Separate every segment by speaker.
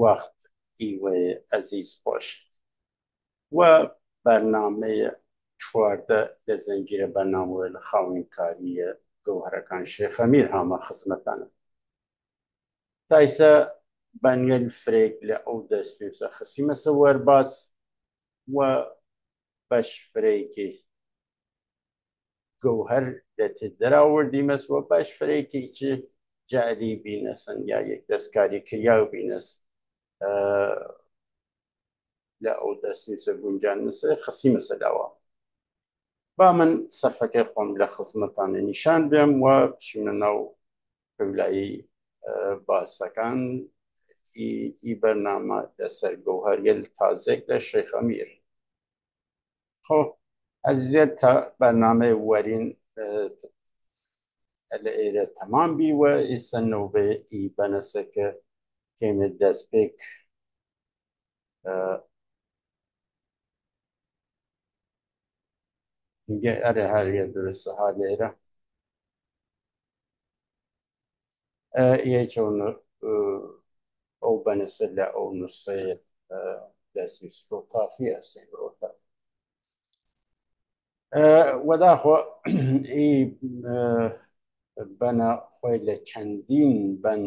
Speaker 1: وقت ایوه عزیز باش و برنامه چوارده لزنجیر برنامه لخوین کاری گوهرکان شیخ امیر هما خزمتانه تایسا بانیل فریق لأو دستوسا خسیمة سوار باس و باش فریقی گوهر لتدر آوردیمس و باش فریقی چه جعلی بینسن یا یک دستکاری کریاو بینس لأو دستوسا گنجان مسا خسیمة سلاوا با من صفحه خۆم لە خزمەتانە نیشان بێم و بچینە ناو پەولایی باسەکان ئی بەرنامە لەسەر گەوهەریە تازێک لە شەیخ ئەمیر. خۆ ئەزیێت تا بەرنامەی وەرین لە ئێرە تەمام بیوە ئێستا نەوبەیە ئی بەنەسەکە کێمە دەست پێک ئەرێ هەریە درستە ها لێرە یەکێون ئەو بەنەسە لە ئەو نوسخەیە دەستویستۆ کافیە سێگرۆتە وەداخۆ ئی بەنە خۆی لە چەندین بەن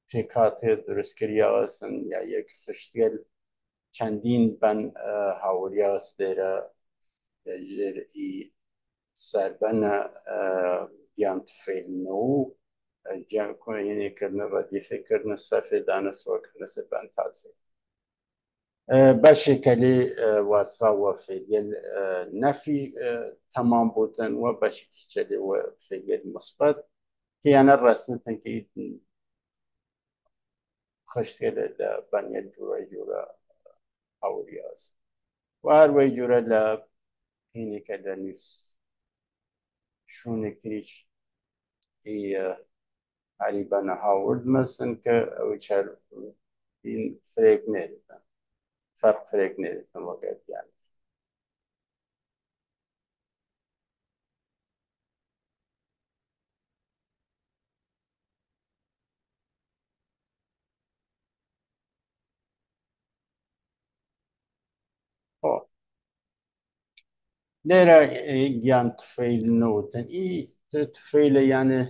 Speaker 1: پێکاتێ دروستکریاوەسن یا یەک خشتێل چەندین بەن هاوریاس لێرە لەژێر ئی سەربەنە گیانتفێلنەوە جیانکۆینێکردنە ڕەدیفێکردنە سەرفێ دانەسوەکردنە سەر بەن تازێ بەشێکە لێ واسراوە فێریەل نەفی تەمام بوتن و بەشێکی چە لێوە فێریەل مثبەت کەیانە ڕەسنتنکەی خشتێلە لە بەنیە جوورە هاوریاس و هەروەی جوورە لە هینێکە لە نووس شوونێکتریش هەری بەنە هاورد مەسن کە ئەوەی چار فرێک نێرێتن فرق فرێک نێرێتن وەگەردیان لێرە گیان تفەیلنەوتن ئی تفەیلە یانێ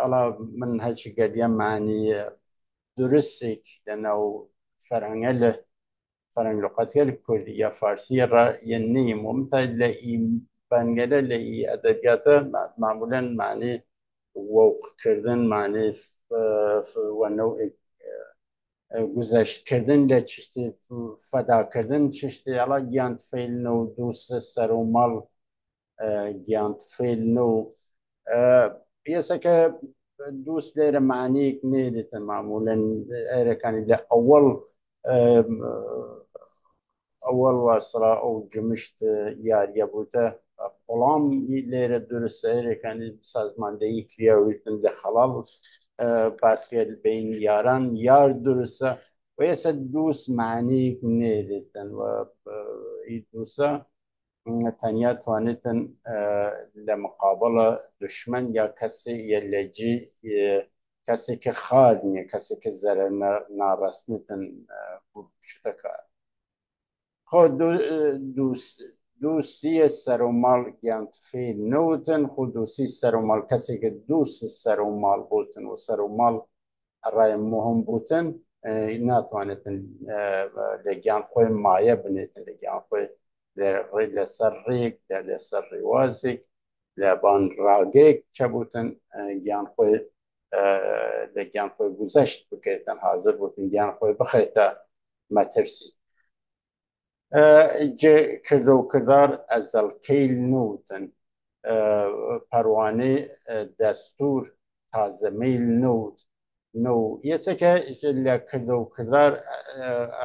Speaker 1: ئەڵا من هەرچی گەردیان معنی درستێک لەناو فەرهەنگە لە فەرهەنگ لوقەتیە لە کوردی یا فارسیە ڕایەنەیم ومتە لە ئی بەنگەلە لە ئی ئەدەبیاتە معمولاً معنی وەوقکردن معنی وەنەوعێک گوزەشتکردن لە چشتی فەداکردن چشتی ئەڵا گیانتفێلنە و دووسە سەر و مەڵ گیانتفێلنە و پێسەکە دووست لێرە معنیەک نێدێتن معمولاً ئێرەکانی لە ئەوەڵ واسرا ئەو جمشت یاریە بووتە قوڵام لێرە درستە ئێرەکانی سازماندەیی کراویتن لە خەڵاڵ باسیە بین یاران یار درستە و ئێستا دووست معنیەک نێدێتن و ئی دووسە تەنیا توانێتن لە مقابڵە دشمن یا کەسێ یەلەجێ کەسێکە خار نییە کەسێکە زەرەر ناڕەستنتن شتەکە خۆ دووسیە سەر و ماڵ گیانتفێل نەوتن خۆ دووسی سەر و ماڵ کەسێکە دووست سەر و ماڵ بوتن و سەر و ماڵ ڕای مهم بوتن ناتوانێتن لە گیان خۆی مایە بنێتن لە گیان خۆی لەسەر ڕێک لەسەر ڕێوازێک لە بانڕاگەیەک چەبوتن گیان خۆی لە گیان خۆی گوزەشت بکرێتن حازر بوتن گیان خۆی بخێتە مەترسی کردە و کردار ئەزەڵکەیل نەوتن پەروانەی دەستور تازەمەیل نەوت یەسەکە لە کردە و کردار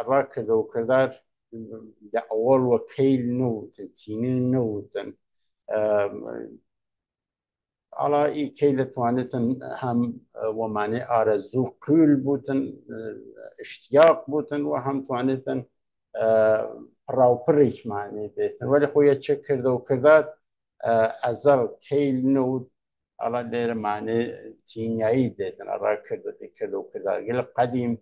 Speaker 1: ڕا کردە و کردار لە ئەوەڵ وە کەیل نەوتن تینی نەوتن ئەڵا ئی کەی دەتوانێتن هەم وەمانێ ئارەزوو قول بوتن اشتیاق بوتن و هەم توانێتن پڕاوپڕێک معنی بێتن وەلی خۆیە چ کردە و کردار ئەزەڵ کەیل نەوت على لير معنى تينياي ديتن أرا كدو كذا غير قديم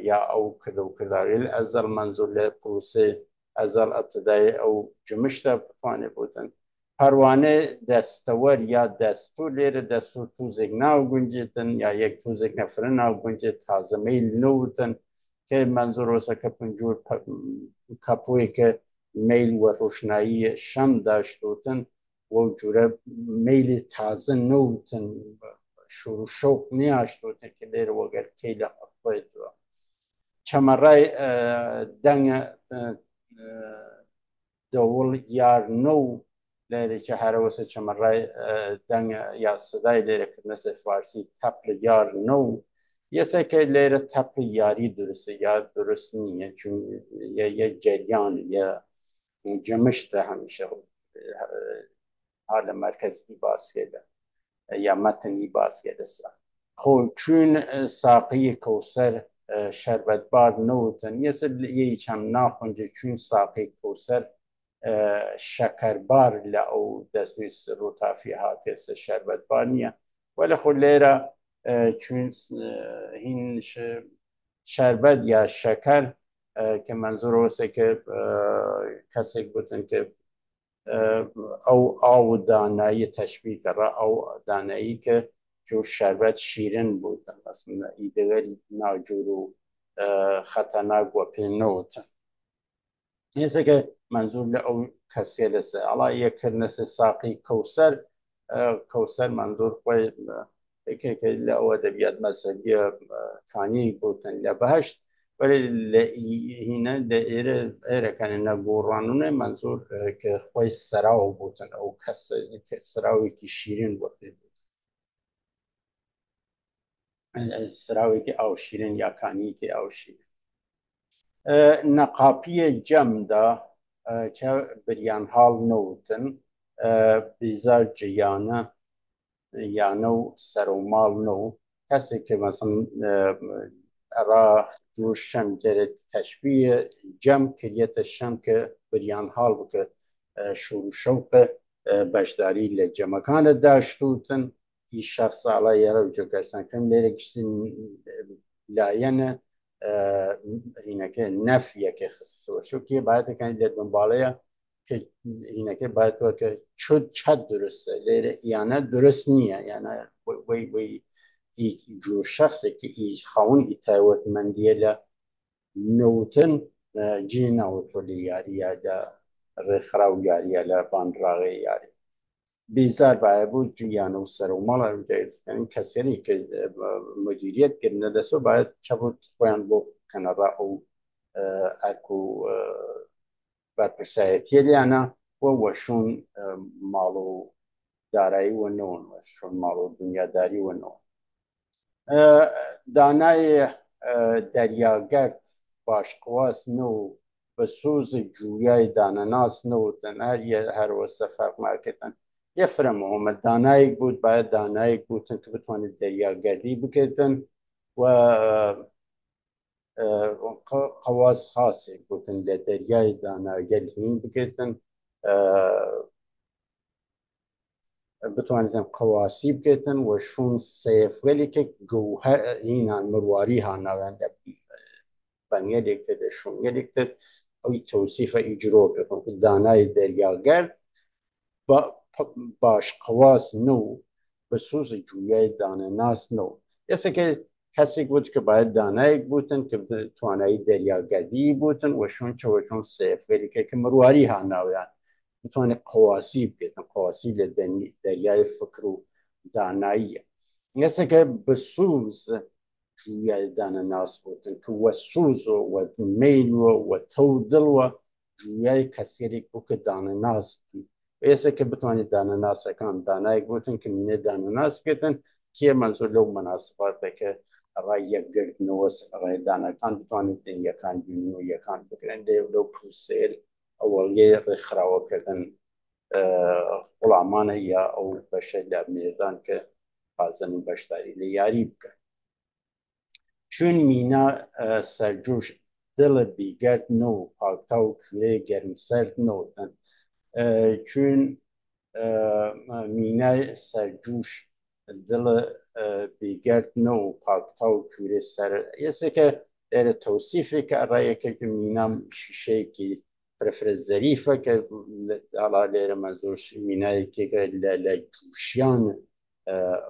Speaker 1: يا أو كدو كذا غير أزل منزول لبروسي أزل ابتدائي أو جمشتا بطواني بودن پروانه دستور یا دستور لیر دستور توزیک ناو گنجیتن یا یک توزیک نفرن ناو گنجیت تازه میل نوتن که منظور واسه که پنجور کپوی که میل و روشنایی شم داشتوتن و جوره میل تازه نوتن شروع شوق نیاشتوتن که لیر وگر کیل اخوی تو چمرای دنگ دول یار نو ليري هروسة شمراي دنگ یا صدای ليري كنسة فارسي تپل یار نو يسا که ليري تپل یاری درسته یا درست نیه چون یه جریان یا جمشته همیشه حال مرکزی باز کرده یا متنی باز کرده خب چون ساقی کوسر شربت بار نوتن یه چم ناخونجه چون ساقی کوسر شکربار لأو دستوی روتافی هاتیس شربت بار نیه ولی خود لیره چون این شربت یا شکر که منظور واسه که کسی بودن که او دانایی تشبیه کرده او دانایی که جو شربت شیرین بودن مثلا ایدگر ناجورو خطرناک و پینوتن نیست که منظور لأو کسی لسه علا یک نسه ساقی کوسر منظور خوی که لأو ادبیات مذهبی کانی بودن لبهشت ولی هنا لإيره كان نقورانونه منظور که خوی سراو بودن او سراوی که شیرین بودن سراوی که او شیرین یا کانی که او شیرین نقاپی جم دا چه بریان حال نوتن بیزار جیانه یانو سرومال نو کسی که مثلا را جوش شم جرد تشبیه جم کریت شم که بریان حال بکه شروع شوق بشداری لجمکان داشتوتن ای شخص علی یرو جو کرسن کم لیره کشتین لاینه اینه که نفیه که خصوص وشو که باید کنید دنباله که اینه که باید تو که چد درسته لیره یعنی درست نیه یعنی وی ای جور شخصی که ای خواهون ای تایوت مندیه لنوتن جی نوتو لیاری یا رخراو یاری یا باندراغی یاری بیزار باید بود جیانو سر و مال رو جایز کنیم کسی که مدیریت کرنه دستو باید چبود خویان بو کنارا او ارکو برپرسایتیه لیانا وشون مالو دارایی و نون وشون مالو دنیاداری و نون دانای دریاگرد باشقواس نو به سوز جویای دانناس نو تنهر هر وسته فرق مارکتن یه فرم دانایی بود باید دانایی بودن که بتوانید دریاگردی بکردن و قواس خاصی بودن لدریای داناگل هین بکردن بتوانیدن قواسی بکردن و شون سیف ولی که جوهر اینان مرواری ها نوان بنیه دیکتر شون یه دیکتر اوی توصیف اجرو بکن که دانای دریاگرد باش قواس نو به سوز جویای دانناس نو یسه که کسی بود که باید دانایی بودن که توانایی دریاگردی بودن و شون سیف ولی که مرواری ها نوان بتوانه قواسی بکردن قواسی لدریای فکر و دانایی یسه که بسوز جویای دانناس بودن که و سوز و میل و تودل و جویای کسی که دانناس بود ایسا که بتوانید دانناس کن دانایی بودن که مینه دانناس کردن که منظور لو مناسبات که رای یک گرد نوست رای دانکان بتوانید یکان جنو یکان بکرن لو پروسیل اولیه رخراو کردن غلامان یا او بشه لبنیردان که بازن بشتاری لیاری بکن چون مینا سرجوش دل بیگرد نو پاکتاو کلی گرم سرد نو چون مینای سەرجوش دڵ بێگەردنە و پاکتا و کوورێ سەر ئێسێکە لێرە تەوسیفێکە ڕایەکێک مینام شیشەیەکی فرفرە زەریفە کە ئاڵا لێرە مەزۆر مینایەکێکە لە جوشیان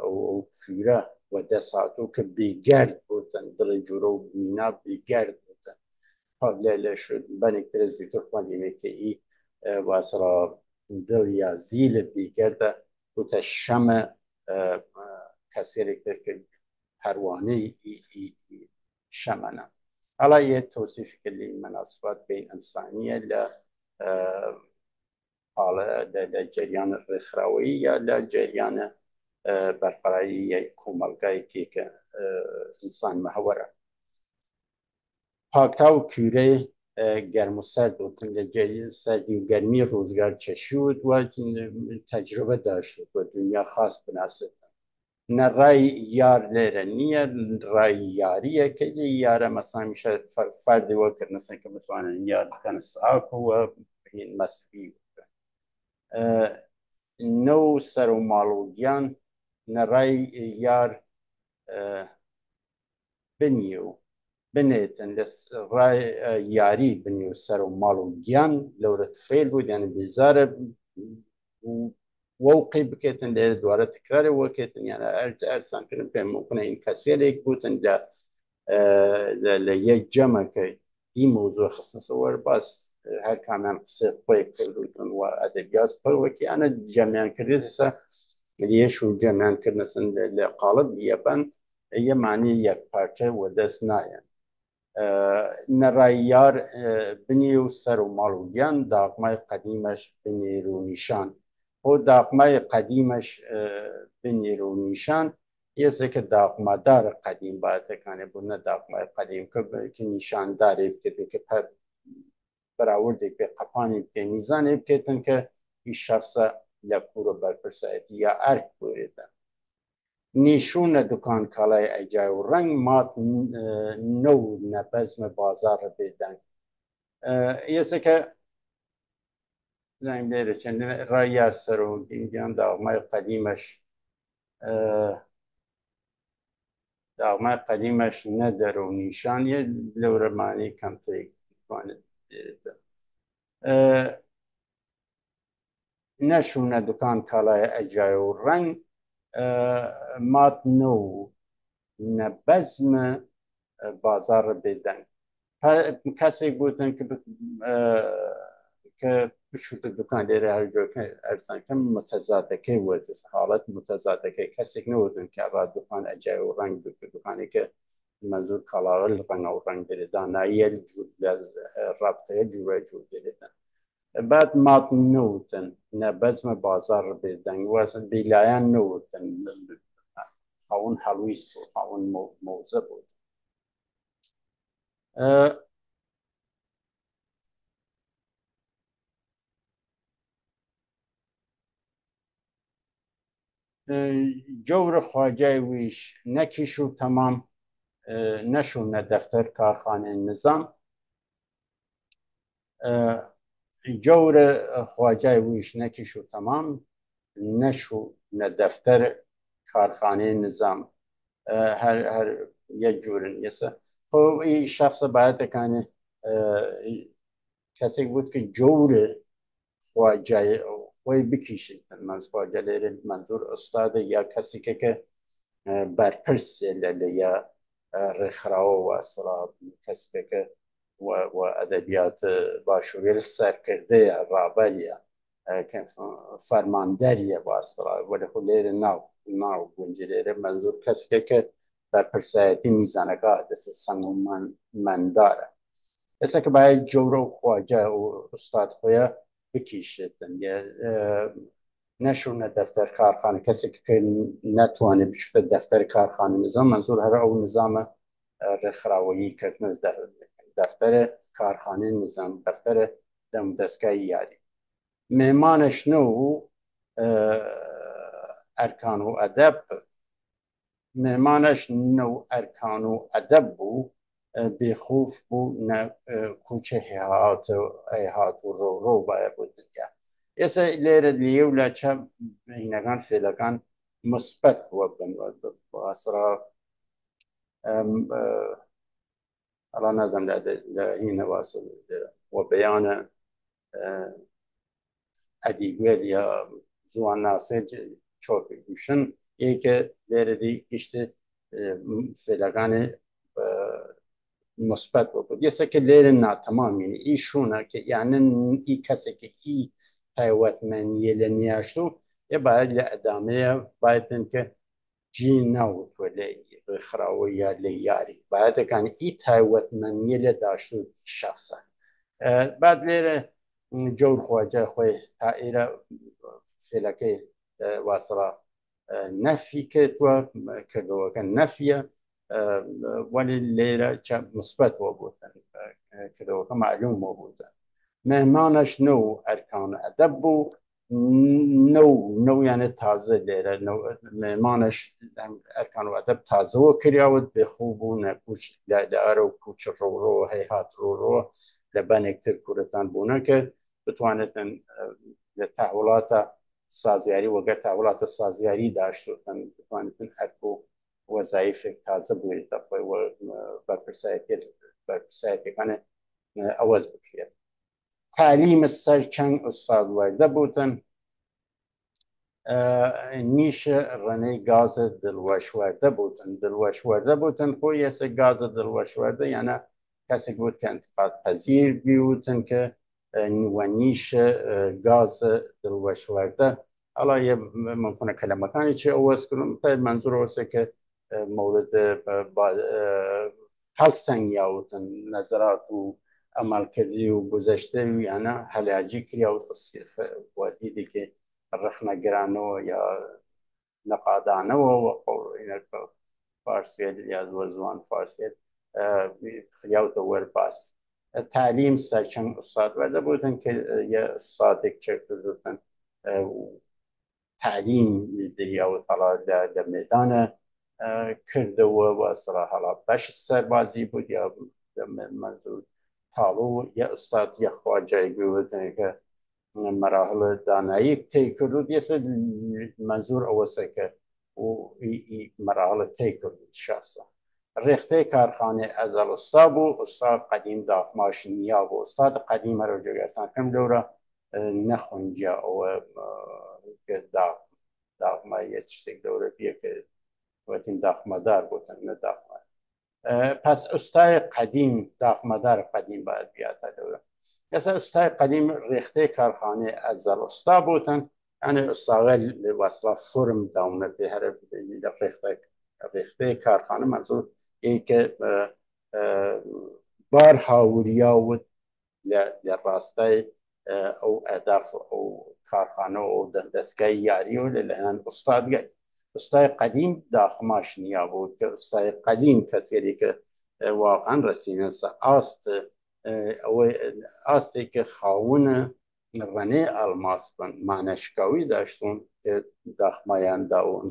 Speaker 1: ئەو کوورە وە دەساتۆ کە بێگەرد بۆتەن دڵی جوورە و مینا بێگەرد بۆتەن لە بەنێکترە زیاتر خوێندێمێکە ئی واسەڵا دڵ یا زیلە بێگەردە وتە شەمە کەسێک کە هەروانەی شەمەنە هەڵا یە تۆسیفکە لی مەناسبات بین ئەنسانیە لە جریانە ڕێکخراوەیی یا لە جریانە بەرقەرایی کۆمەلگایەکی کە ئینسان مەهەوەرە پاکتا و کوورەی گەرم و سەرد وتن لە سەردی و گەرمی ڕۆزگار چەشود و تەجربە داشت و دنیا خاص بناسد نە ڕای یار لێرە نییە ڕای یاریە کە یارە مەسا میشە فەردی وەکردنەسن کە بتوانن یار بکەنە ساک و مەسبی نە و سەر و ماڵ و گیان نە ڕای یار بنیە و بنێتن لە ڕای یاری بنی و سەر و ماڵ و گیان لەورە توفێل بوو یانە بێزارە وەوقی بکێتن لێرە دوارە تکرارە وەکێتن یانە ئەرسانکردن پێم وکنە ئین کەسێرێک بوتن لە یەک جەمەکە ئی مۆزوع خستنەوە باس هەر کامیان قسە خۆی کردوتن و ئەدەبیات خۆیوەکی ئەنە جەمیان کردێتسا لێش و جەمیانکردنەسن لە قاڵب یەبەن یە معنی یەک پارچە و دەست نایەن نەڕاییار بنی و سەر و ماڵ و گیان داغمای قەدیمەش بنێر و نیشان بۆ داغمای قەدیمەش بنێر و نیشان یەسێکە داغمادارە قەدیم باتەکانێ بوو نە داغمای قەدیم کە نیشاندارێ بکرد کە بەراوردێک پێ قەپانی پێ میزانێ بکێتن کە هیچ شەخصە لە کوورە بەرپرسایەتی یا ئەرک بۆرێتن نێشوونە دوکان کاڵای ئەجای و ڕەنگ مات نە و نەبەزمە بازاڕە بێدەنگ ئێسەکە زانیم لێرە چەند ڕای یار سەر و گیان داغمای قەدیمەش نە دەرە و نیشانیە لەورەمانی کەمترێک بتوانێت بێرێتە نەشوونە دوکان کاڵای ئەجای و ڕەنگ مات نە و نەبەزمە بازاڕە بێدەنگ کەسێک بوتن کە بشوتە دوکان لێرە هەرجۆکە ئەرسانکەم متەزاتەکەی وەرز حاڵەت متەزاتەکەی کەسێک نەوتن کە ڕا دوکان ئەجای و ڕەنگ دوکانێکە منزور کاڵاوە ڕەنگە و ڕەنگ دێت داناییە لە ڕابطەیە جوورە جوور دێتن بعد مات نەوتن نەبەزمە بازار بێدەنگ واسن بیلایەن نەوتن خاوەن هەڵویست بوو خاوەن مەوزە بوو جەورە خواجای ویش نەکیش و تەمام نەشوونە دەفتەر کارخانەی نظام جەورە خواجای ویش نەکیش و تەمام نەشوونە دەفتەر کارخانەی نظام هەر یەک جوورن ئێستا خۆ شەخصە بایەتەکانێ کەسێک بوت کە جەورە خواجای خۆی بکیشێت خواجە لێرە منزور ئوستادە یا کەسێکە کە بەرپرسێ لە یا ڕێکخراوە واسڵا کەسێکە و ئەدەبیات باشووری سەرکردەیە ڕابەریە فەرماندەریە واسڵا وەلەخۆ لێرە ناو گونجی لێرە منزور کەسێکە کە بەرپرسایەتی میزانەکە دەسە سەنگ و مەندارە ئێستا کە باید جەورە و خواجە و ئوستاد خۆیە بکیشێتن نەشوونە دەفتەر کارخانە کەسێک کە نەتوانێت بچوتە دەفتەر کارخانە نظام منزور هەر ئەو نظامە ڕێکخراوەیی کردنە دەفتەرە کارخانەی نظام دەفتەرە دەستگای یاری مێمانەش نە و ئەرکان و ئەدەب مێمانەش نە و ئەرکان و ئەدەب بوو بێخوف بوو کوچە هات و ڕۆ باە بۆ دنیا ئێستا لێرە لێ و لا چە هینەکان فێلەکان مثبت وە بن بەسرا ئەڵا نازم لە هینە واسە وە بەیانە ئەدیگوێت یا زوان ناسێت چۆکی گوشن یەکە لێرەدی گشتە فێلەکانی مثبت بوو یەسەکە لێرە ناتەمامینی ئی شوونە کە یانن ئی کەسێکی ئی تایوەتمەندیە لە نیاشتو ێ باید لە ئەدامەیە بایدن کە جی ناوتوە لە خراوە یا لە یاری باەتەکانی ئی تایوەتمەندیە لە داشتو شخصە بعد لێرە جەور خواجە خۆی تا ئێرە فێلەکەی واسڕا نەفی کردووە کردەوەکە نەفیە وەلی لێرە مثبتەوە بوتن کردەوەکە معلومەوە بوتن مهمانش نەو ئەرکان ئەدەب بوو نەو یانە تازە لێرە مهمانش ئەرکان و ئەدەب تازەوە کراوت بێخوو بوو نەکوچ لادارە و کوچ ڕۆڕۆ هەی هات ڕۆڕۆ لە بەنێکتر کوورەتان بوونەکە بتوانێتن لە تاوڵاتە سازیاری وەگە تاوڵاتە سازیاری داشتوتن بتوانێتن ئەرک و وەزایفێک تازە بووێتە خۆی بەرپرسایەتەکانە ئەوەز بکرێت تعلیمە سەر چەند ئوستاد وەردە بوتن نیشە ڕەنەی گازە دڵوەشوەردە بوتن دڵوەشوەردە بوتن خۆی ئێستا گازە دڵوەشوەردە یانە کەسێک بوت کە انتقاد پەزیر بیوتن کە وە نیشە گازە دڵوەشوەردە ئەڵا ممکنە کەلەمەکانی چی ئەوەزکردم تا منزورەوەسە کە مورد هەڵسەنگیاوتن نەزەرات و ئەمەڵکردی و گوزەشتە یانە هەلاجی کراوت دیدێکێ ڕخنەگرانەوە یا نەقادانەوە فارسیت یا زۆر زوان فارسیت خریاوتە وەرباس تعلیم سەرچەند ئوستاد وەردە بوتن کە یە ئوستادێک چێ کردوتن تعلیم دریاوت هەڵا لە مێدانە کردەوە وەسڕا هەڵا بەش سەربازی بود یا منزور تاڵوو یە ئوستاد یە خواجای بوتن کە مراحل داناییک تێ کردو دیسە منزور ئەوەسە کە مراحل تێ کردو شخصە ڕێختەی کارخانێ ئەزەڵ ئوستا بوو ئوستاد قەدیم داخماش نیا بوو ئوستاد قەدیم هەرە جێگەرتان کەم لەورە نەخۆنجا ئەوە داخمای یە شتێک لەورە بیە کە وەتین داخمەدار بوتن نە داخمە پس ئوستای قەدیم داخمەدار قەدیم باید بیاتە لەورە ئێستا ئوستای قەدیم ڕێختەی کارخانێ ئەزەڵ ئوستا بوتن ئەنێ ئوستاغە وەسڵا فورم داونە بێ هەرە لە ڕێختەی کارخانە منزور ئێکە بار هاوریاوت لە ڕاستای ئەو ئەهداف ئەو کارخانە و دەستگای یاریۆ لەلایەن ئوستادگەر ئوستای قەدیم داخماش نیا بوو کە ئوستای قەدیم کەسێکی کە واقعا رەسینە ئاست ئەوەی ئاستێکە خاونە ڕەنێ ئەڵماس بن مانەشکاوی داشتون کە داخمایان داون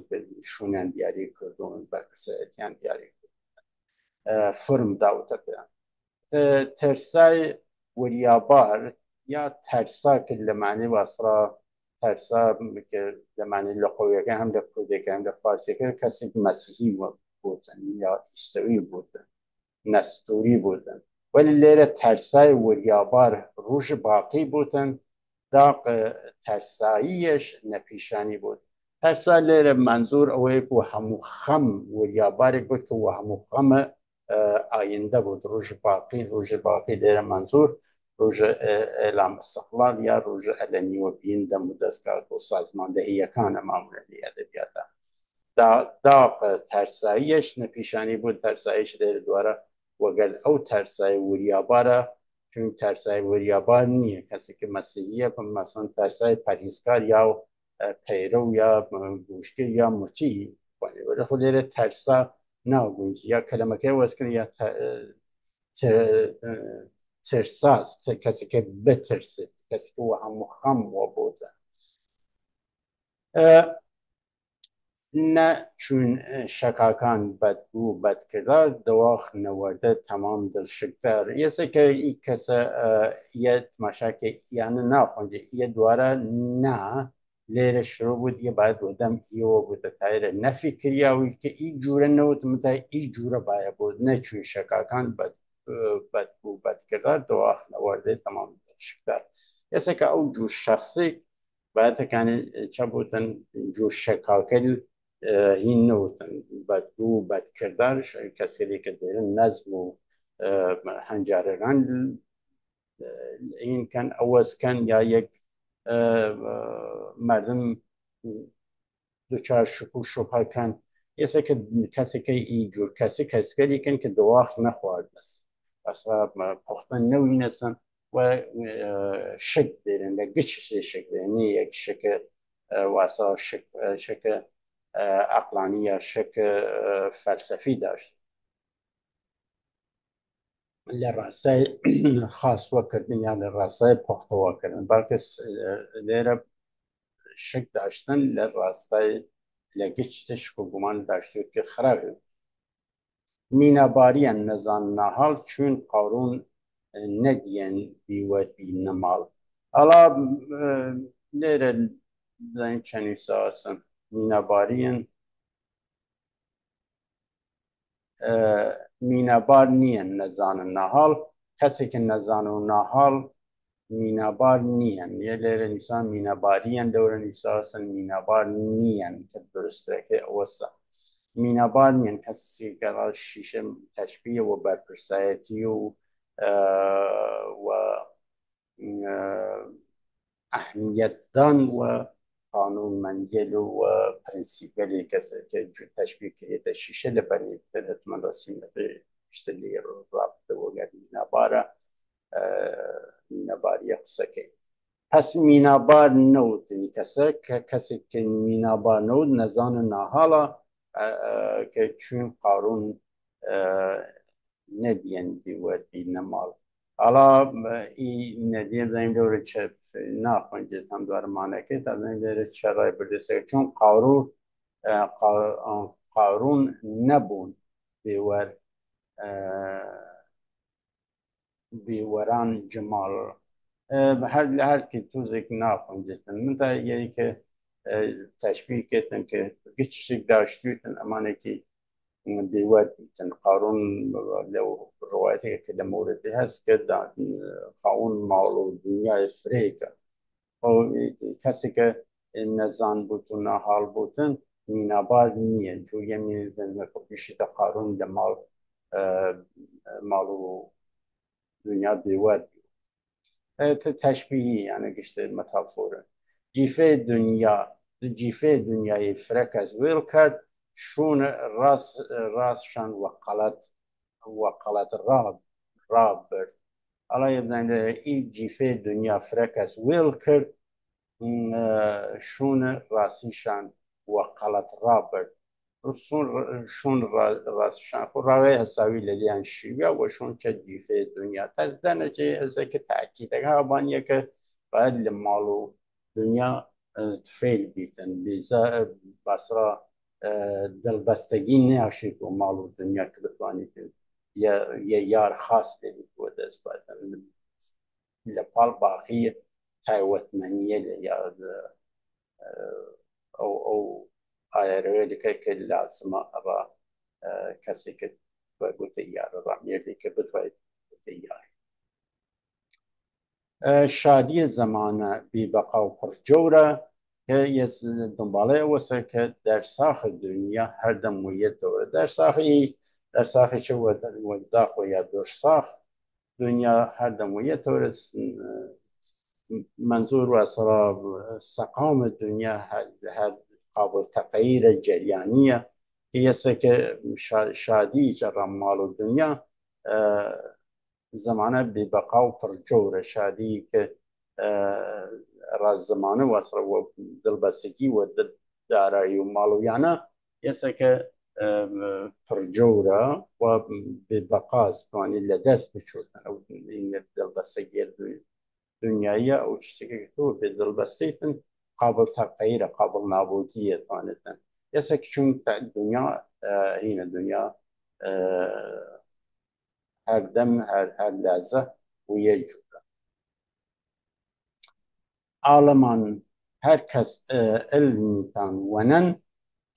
Speaker 1: شوونیان دیاری کردوون بەرپرسایەتیان دیاری کردوون فرم داوتە پێیان تەرسای وریابار یا تەرسا کە لەمانەی واسڕا تەرسا کە لەمانەی لە قۆیەکە هەم لە کوردەکە هەم لە فارسیەکە کەسێک مەسیحی بوتن یا ئیسەوی بوتن نەستوری بوتن ولی لێرە تەرسای وریابار ڕوژ باقی بوتن داق تەرساییەش نەپیشانی بوت تەرسا لێرە منزور ئەوەیە بۆ هەموو خەم وریابارێک بوت کە هەموو خەمە ئایندە بوت ڕوژ باقی لێرە منزور ڕۆژە ئێلام ئستیقلال یا ڕۆژە ئەلەنیوە بین دەم و دەستگات بۆ سازماندەهیەکانە مامورەتی ئەدەبیاتە داق تەرساییەش نەپیشانی بوو تەرساییش لێرە دوارە وەگەر ئەو تەرسای وریابارە چون تەرسای وریابار نییە کەسێکی مەسیحیە مەسەڵەن تەرسای پەرهیزکار یا پەیرە و یا گوشتگر یا موتی وەرە خۆ لێرە تەرسا ناوگونج یا کەلەمەکەی وەسکرد یا ترساس کەسێکە بترسێت کەسێکی هەموو خەم وە بۆتە نه چون شکاکان بدگو بدکردار دواخ نورده تمام دلشکدار یسه که ای کس یه تماشا که یعنی نخونده یه دواره نه لیره شروع بود یه باید بودم ایو بود تایره نفکریاوی که ای جوره نوت متا ای جوره باید بود نه چون شکاکان بدگو بدکردار دواخ نورده تمام دلشکدار یسه که او جو شخصی باید کنی چه بودن جو شکاکل این نوتن بدگو بدکردارش کسی که دیره نظم و هنجارگان این کن اوز کن یا یک مردم دوچار شکو شبه کن یه که کسی که ای جور کسی کن که دواخ نخوارد است اصلا پختن نوی نسن و شک دیرن و گچش شک دیرن یک شک واسه شک عقلانی یا شک فلسفی داشت لراسای خاص وکردن یا لراسای پخته وکردن بلکه لیره شک داشتن لراسای لگچتش که گمان داشته که خرابه میناباری نزان نهال چون قارون ندین بیود بی نمال الا لیره زن چنی ساسن میناباری مینابار نیان نزان نهال کسی که نزان و نهال مینابار نیان یه لیره نیسان میناباریان دور نیساسن مینابار نیان که درسته که اوسا مینابار نیان کسی که شیشه تشبیه و برپرسایتی و اهمیت دان و قانون منجل و پرنسیپلی کسی که تشبیه که شیشه لبنی تنتمن راسیم به اشتلی رابطه و گر میناباری قصه که پس مینابار نود کسی که مینابار نود نزان نهالا که چون قارون ندین بیود بی نمال حالا این ندیم داریم دوره چه نخونجید هم دواره مانه که داریم دوره چه رای بردسته چون قارون نبون بیوران جمال هر کی تو ذکر نخونجید من تا یه که تشبیه کردن که گیچشک داشتیتن امانه که بیود بیتن قارون لو روایتی که لموردی هست که خاون مال و دنیای فریکه و کسی که نزان بودن حال بودن مینابار نیه جویه میدن بیشتر قارون مال و دنیا بیود تشبیهی یعنی گشته متافوره جیفه دنیای فرک از ویل کرد شون راسشان وقالت راب برد حالا یبدن ای جیفه دنیا فرک از ویل کرد شون راسیشان وقالت راب برد شون راسشان خود راوی حساوی لیان شیویا و شون که جیفه دنیا تزدنه چه ازه که تأکیده ها بانیه که باید لمالو دنیا فیل بیتن بیزا بسرا دلبستگی نیاشید و مالو دنیا که بتوانی که یه یار خاص دید و دست باید لپال باقی تایوتمنیه یا او آیروی که لازمه ابا کسی که گوته یار را میردی که بتوانی گوته یار شادی زمانه بی بقا و پرجوره که یه دنباله واسه که در ساخ دنیا هر دم ویه دوره در ساخی چه و داخل یا در ساخ دنیا هر دم ویه دوره منظور و اصلا سقام دنیا هر قابل تغییر جریانیه که یه که شادی جرم مال و دنیا زمانه بی بقا و پرجور شادی که راز زمانه و اصلا و دلبستگی و دارایی و مالویانه یه که پرجوره و بی بقاست کنی لدست بچوردن او این دلبستگی دنیایی او چیزی که تو به دلبستیتن قابل تغییر قابل نابودیه تانتن يسك چون الدنيا هنا الدنيا هر دم هر لحظة ويجو آلمان herkes ilmitan wenen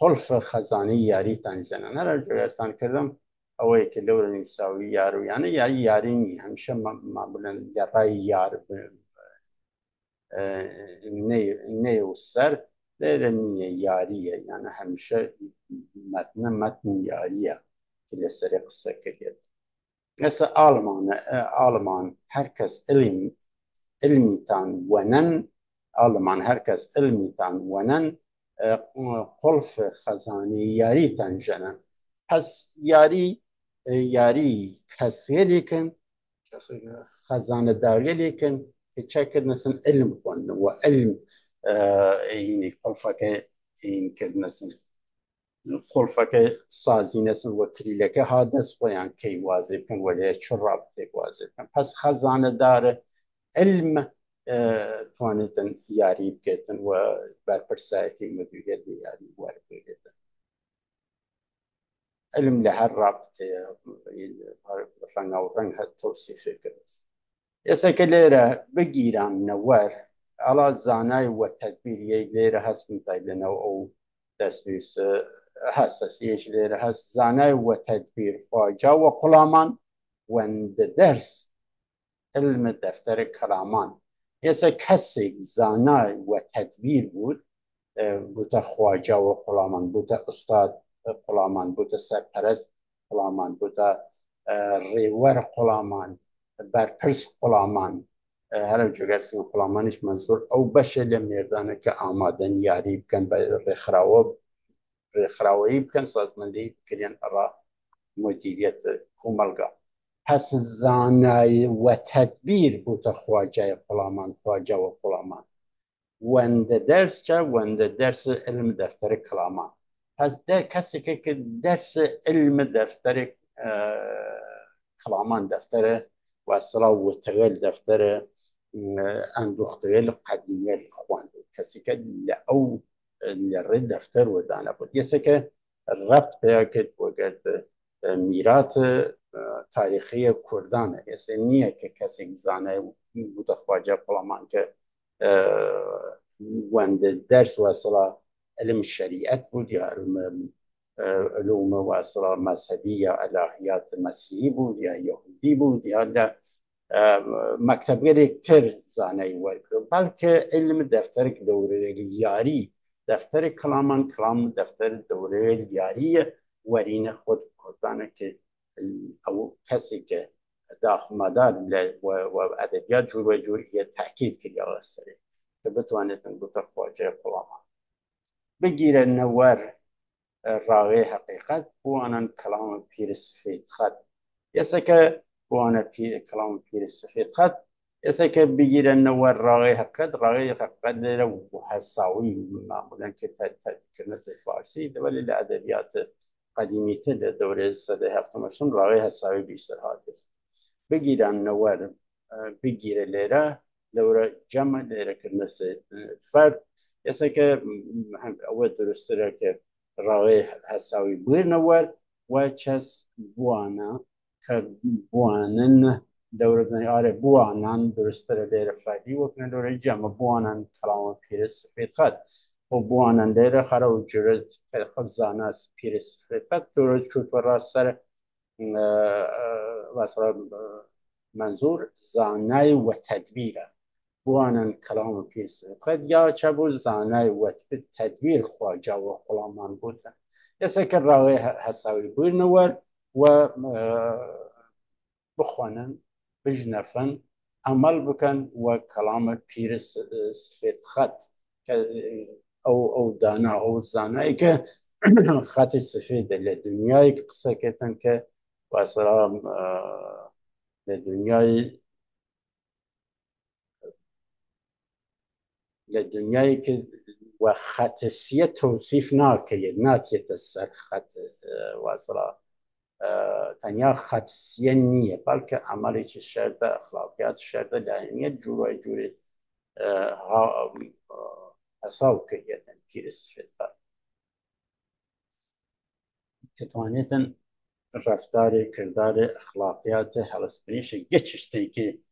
Speaker 1: خلف خزانه یاری تنجنن هر جویرستان کردم اوه که لور نویساوی یارو یا یاری نی همیشه معمولا یارای یار نه و سر لیره نیه یاریه یعنی همیشه متن یاریه که لسری قصه کرد مثل آلمان herkes ilmitan wenen Alman herkes ilmitan wenen قلف خزانه یاری تنجنن پس یاری کسی لیکن خزانه داری لیکن که چکر نسن علم کن و علم اینی قلفه که این کرد نسن قلفه که سازی نسن و تریلکه ها دست بیان کی واضح کن ولی چون رابطه واضح کن پس خزانه داره علم توانێتن یاری بکەن و بەرپرسایەتی مدیریت یاری وەربگرێتن علم لە هەر رابطەیە ڕەنگاوڕەنگ هەر تۆسیفێ کرد ئێستا لێرە بگیرانەوەەر ئەڵا زانای وە تەدبیریەی لێرە هەستم لەنەوە ئەو دەستنووس هەستەسیەش لێرە هەست زانای وە تەدبیر خواجا وە قوڵامان وەندە دەرس علم دەفتەر کەلامان ئێستا کەسێک زانای وە تەدبیر بووتە خواجا وە قوڵامان بووتە ئوستاد قوڵامان بووتە سەرپەرست قوڵامان بووتە ڕێوەر قوڵامان بەرپرس قوڵامان هەرە جۆگەرسن قوڵامانیش مەنزوور ئەو بەشە لە مێردانە کە ئامادەن یاری بکەن بە ڕێکخراوەیی بکەن سازمەندی بکرێن ئەڕا مدیریەت کۆمەلگا پس زانای و تدبیر بووتە خواجای قوڵامان خواجا وە قوڵامان وەندە دەرس چە وەندە دەرس علم دەفتەر کەلامان پس کەسێکە کە دەرس علم دەفتەر کەلامان دەفتەرە واسڵا وتەوێل دەفتەرە ئەندوختەوێل قەدیمێل خواند کەسێکە لە ئەو لە ڕێ دەفتەر وەدانە بوو یەسێکە ڕەبت پێیا کرد وەگەر میرات تاریخی کوردانە ئێستا نییە کە کەسێک زانای بووتە خواجە قوڵامان کە وەندە دەرس واسڵا علم شریعت بود یا علوم واسڵا مذهبی یا الهیات مسیحی بود یا یهودی بود یا لە مەکتەبگەرێک تر زانای وەرگرت بەڵکە علم دەفتەرێک دەورەیەک یاری دەفتەر کەلامان کەلام دەفتەر دەورەیەک یاریە وەرینە خۆت کوردانە کە ئەو کەسێکە داخمەدار و ئەدەبیات جوور بە جوور تاکید کردەوە سەرێ کە بتوانێتن بووتە خواجەی قوڵامان بگیرە نەوەر ڕاوێ حەقیقەت بوانن کەلام پیر سفید خەت ئێستا بوانە کەلام پیر سفید خەت ئێستا بگیرە نەوەر ڕاوێ حەقیقەت لێرە هەساوی معمولاً کە تەدبیرکردنە فارسی دەوەلی لە ئەدەبیات قدیمیتر لە دەورەی سەدەی هەفتم ڕاوێ هەساوی بیشتر هاتێت بگیرانەوەر بگیرە لێرە لەورە جەمە لێرەکردنە فەرد ئێستا ئەوە دروستترە کە ڕاوێ هەساوی بوێرنەوەر و چەس بوانە کە بوانن دەورەی ئارە بوانان دروستترە لێرە فەردی وەکنە لەورەی جەمە بوانان کەڵاوە پیرە سفید خەت بوانان لێرە خەرە و جورت خەت زاناس پیرە سفید خەت دۆرە چوتوەڕا سەر منظور زانای و تدبیرە بوانن کەلام پیر سفید خەت یا چە بوو زانای و تدبیر خواجا وە قوڵامان بووتە ئێستا کە ڕاوێ هەساوی بووینەوەر و بخوانن بژنەفن ئەمەڵ بکەن وە کەلامە پیر سفید خەت کە ئەو دانا ئەو زانایی کە خەتی سفیدە لە دنیای قسەکردن کە واسەڵا لە دنیای کە وە خەتسیە تۆسیف ناکرێتە سەر خەت واسەڵا تەنیا خەتسیە نییە بەڵکە ئەمەڵێکی شەردە ئەخلاقیات شەردە داهێنیەت جوورای جووری هەساو کردێتن پیرە سفید خەت كتوانيتن رفتار كردار اخلاقيات هلسبنيش جتشتيكي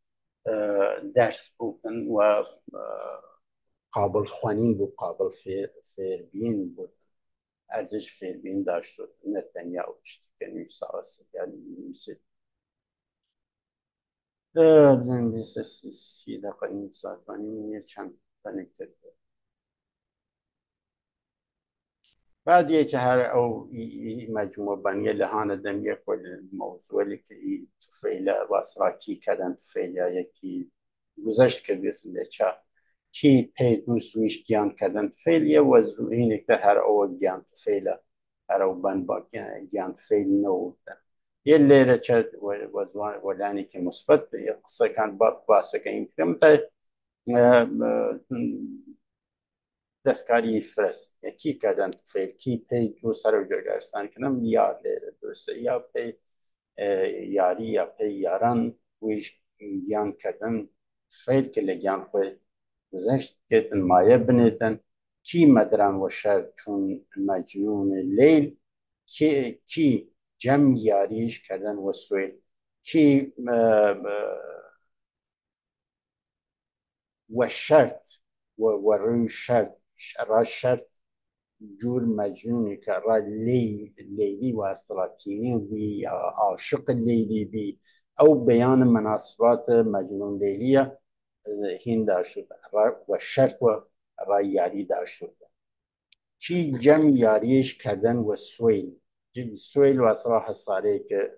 Speaker 1: درس بوتن و قابل خوانین بو قابل فیربین بود ارزش فیربین داشت نتانیاهو تشتكي سیاسی يعني نسيت زندي سيدة قنين ساكاني من چند تنكتر بعد يجهر أو مجموعة بنية لهانا دم يقول الموضوع لكي تفعيلة واسرا كي كدن تفعيلة يكي گذشت کردیسن لچا کی پی دو سویش گیان کردن فعلیه و اینه که هر او گیان فعله هر او بن با گیان فعل نو یه لیره چه ولانی که مثبت قصه کان باسه که این کدام تا دستکاری فرس کی کردن فعل کی پی دو سر و جرگرستان کنم یا لیره درسته یا پی یاری یا پی یاران ویش گیان کردن فعل که لگیان خوی گذشت کتن مایه بنیتن کی مدران و شر چون مجنون لیل کی جمع یاریش کردن و سویل کی و شرط و روی شرط را شرط جور مجنونی که را لیلی و استراتینی بی عاشق لیلی بی او بیان مناسبات مجنون لیلیه هین داشت و شرط و را یاری داشت چی جمع یاریش کردن و سویل و اصلا حساره که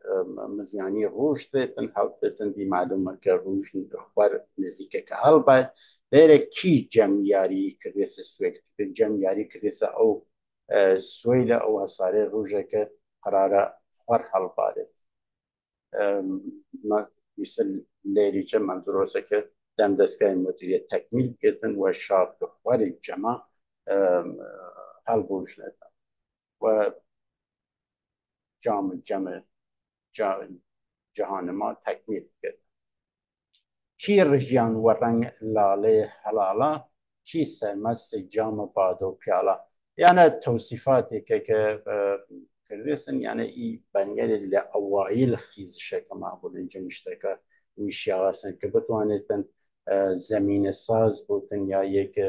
Speaker 1: مزیانی روش دیتن حوت دیتن دی معلومه که روش خبر نزدیک که حل باید دیره کی جمع یاری کردیس سویل جمع یاری کردیس او سویل او حساره روشه که قراره خور حل باید مثل لیری چه منظور هسته که دم دستگاه مدیریت تکمیل کردن و شاق خور جمع حل بوش ندن و جمع جهان ما تکمیل کرد کی رجیان و رنگ لاله حلالا کی سرمست جام باد و پیالا یعنی توصیفاتی که کردیسن یعنی ای بنگر لأوائل خیزشه که معمول اینجا مشتکه ویشیاواسن که بتوانیتن زمین ساز بودن یا یک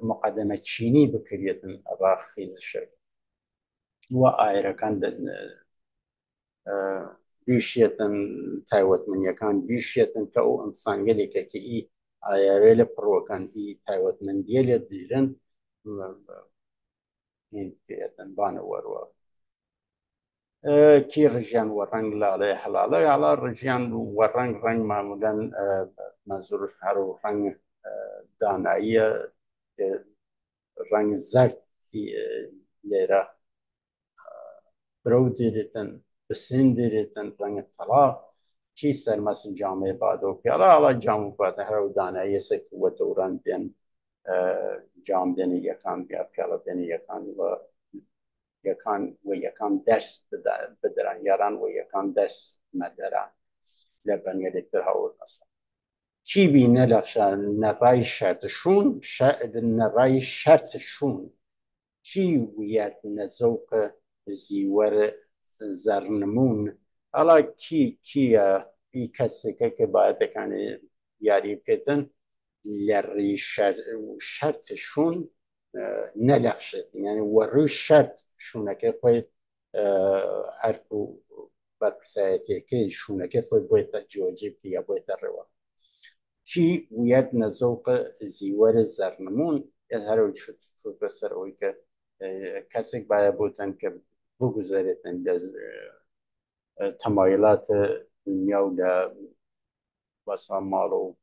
Speaker 1: مقدمه چینی بکریتن را خیزشه و آیرکان بیشیتن تایوت من یکان بیشیتن که او انسان گلی که ای آیریل پروکان ای تایوت من دیل دیرن این کیتن بانوار کی رجیان و رنگ لاله حلاله یا رجیان و رنگ معمولا منظورش هر رنگ دانایی رنگ زرد لیره برو دیدن بسین دیدن رنگ طلا کی سرمس جامعه بادو پیالا حالا جامعه باد هر دانایی سک و دوران بین جام بین یکان بیا پیالا بین یکان درس بدرن یاران و یکان درس مدرن لبن یدکتر هاور نسان کی بی نلخشن نرای شرطشون نرای شرطشون کی ویرد نزوق زیور زرنمون حالا کی ای کسی که باید کنه یاری بکتن لری شرطشون نلخشد یعنی وروی شرط شونکه خوی ارکو برکسایتی که شونکه خوی باید جواجب یا باید روا کی ویرد نزوق زیور زرنمون یه هر وی شد بسر اوی که کسی باید بودن که بگذاریدن تمایلات دنیا و واسه مال و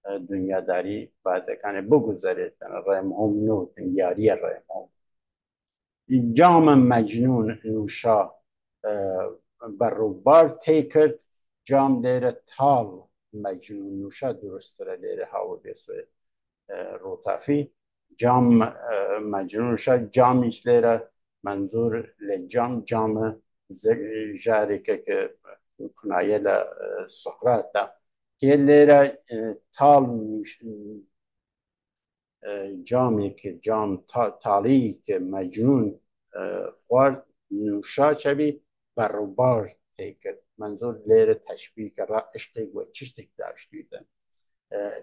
Speaker 1: دنیا داری باید کنه بگذاریدن ریم هم نوتن یاری ریم هم جام مجنون نوشا بروبار تیکرد جام دیر تال مجنون نوشا درست را دیر هاو بیسوی روتافی جام مجنون نوشا جامیش لیره منظور جام جاری که کنایه لسقراط ده که لیره تال جامی که تالی که مجنون خوارد نوشا چبی بروبار تیکرد منظور لیر تشبیه که را عشقی و چشتک داشتیدن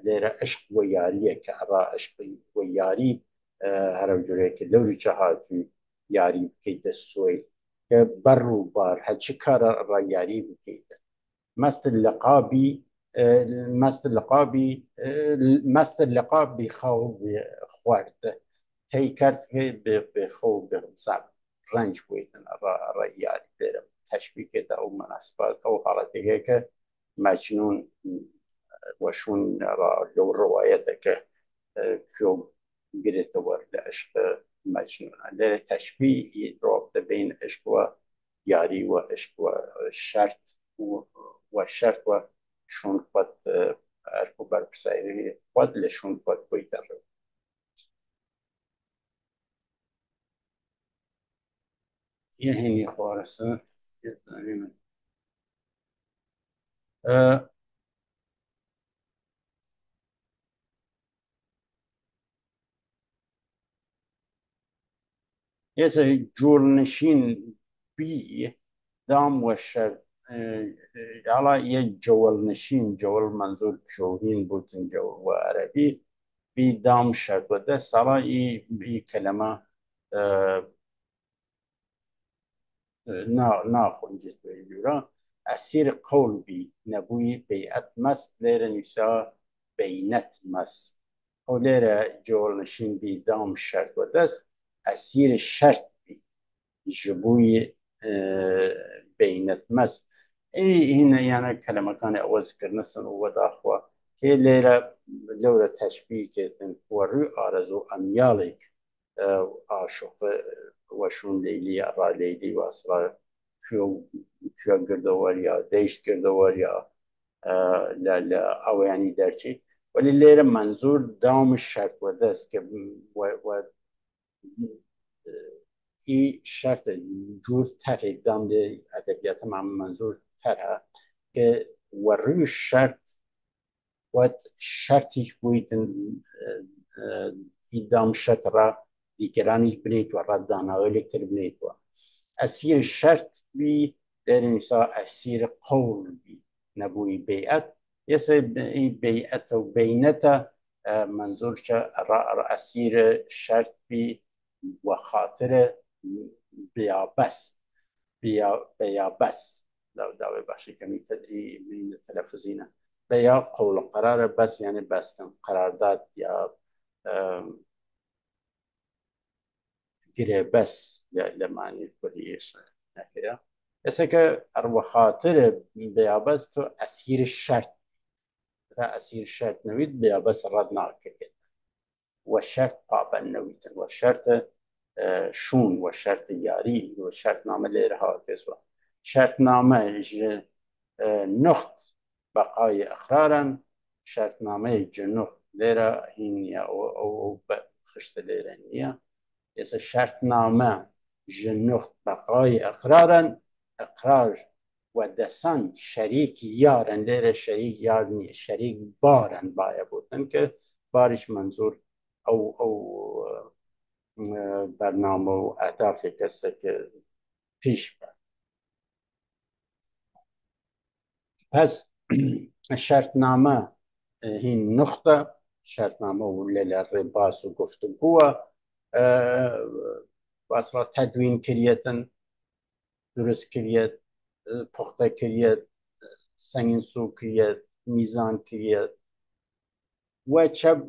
Speaker 1: لیر عشق و یاریه که را عشقی و یاری هر جوره که لوری جهاتی یاری بکیت سوی که بروبار هچی کار را یاری بکیت مست اللقابی مست اللقابی مست اللقاب بخواب خوارد تی کرد که بخواب بصعب رنج بویدن را یاری دارم تشبیه که او مناسبات او حالتی که مجنون وشون را لو روايته که شو قريت ورد عشق مجنون ده تشبيه رابطة بين عشق وياري وعشق وشرط والشرط وشون قد أركو بربسايري قد لشون قد بيتر يهني خورسة يسا جورنشين بي دام والشرط على يجول نشين جول منظور شوهين بوتن جول وعربي بي دام شرط وده سالا اي كلمة نا خونجت بيجورا أسير قول بي نبوي بيئت مس ليرا نساء بينت مس أو ليرا جول نشين بي دام شرط ودس أسير شرط بي جبوي بينت مس اي هنا يعني كلمة كان أول ذكر نسن وداخوا كي ليرا لورا تشبيه كتن ورو آرزو أميالك عاشق وشون ليلي را ليلي واسرا كيو قردوار يا ديش قردوار يا لا لا أو يعني درشي ولليرا منظور دام الشرط ودس ك و ای شرط جور تره دام ده ادبیات مع منظور تره که وروی شرط و شرطیش بویدن ایدام شرط را دیگرانیش بنید و را دانایی لکتر بنید و اسیر شرط بی در نسا اسیر قول بی نبوی بیعت یسه بیعت و بینت منظور که را اسیر شرط بی و خاطر بیابس بیابس لو داوي باشي كمية تدري من التلفزيون بيا قول قرار بس يعني بستن قرارداد يا جري بس لمعني كليش نكرة اسكا ارو خاطر بيابس تو اسير الشرط اسير الشرط نويد بيابس ردنا كده والشرط طابا نويد والشرط شون والشرط ياري والشرط نامه ليرها تسوى شرط نامه نخت بقای اقرارا شرط نامه جنوخ ليرة هينيا او خشت ليرة نيا يس شرط نامه جنوخ بقای اقرارا اقرار ودسان شريك يارن ليرة شريك يارني شريك بارن بايا بودن که بارش منظور او برنامه و اهداف کسی که پیش برد پس شرطنامه هین نقطه شرطنامه و للرباس و گفتگوه واسرا تدوین کریتن درست کریت پخته کریت سنگین سو کریت میزان کریت و چه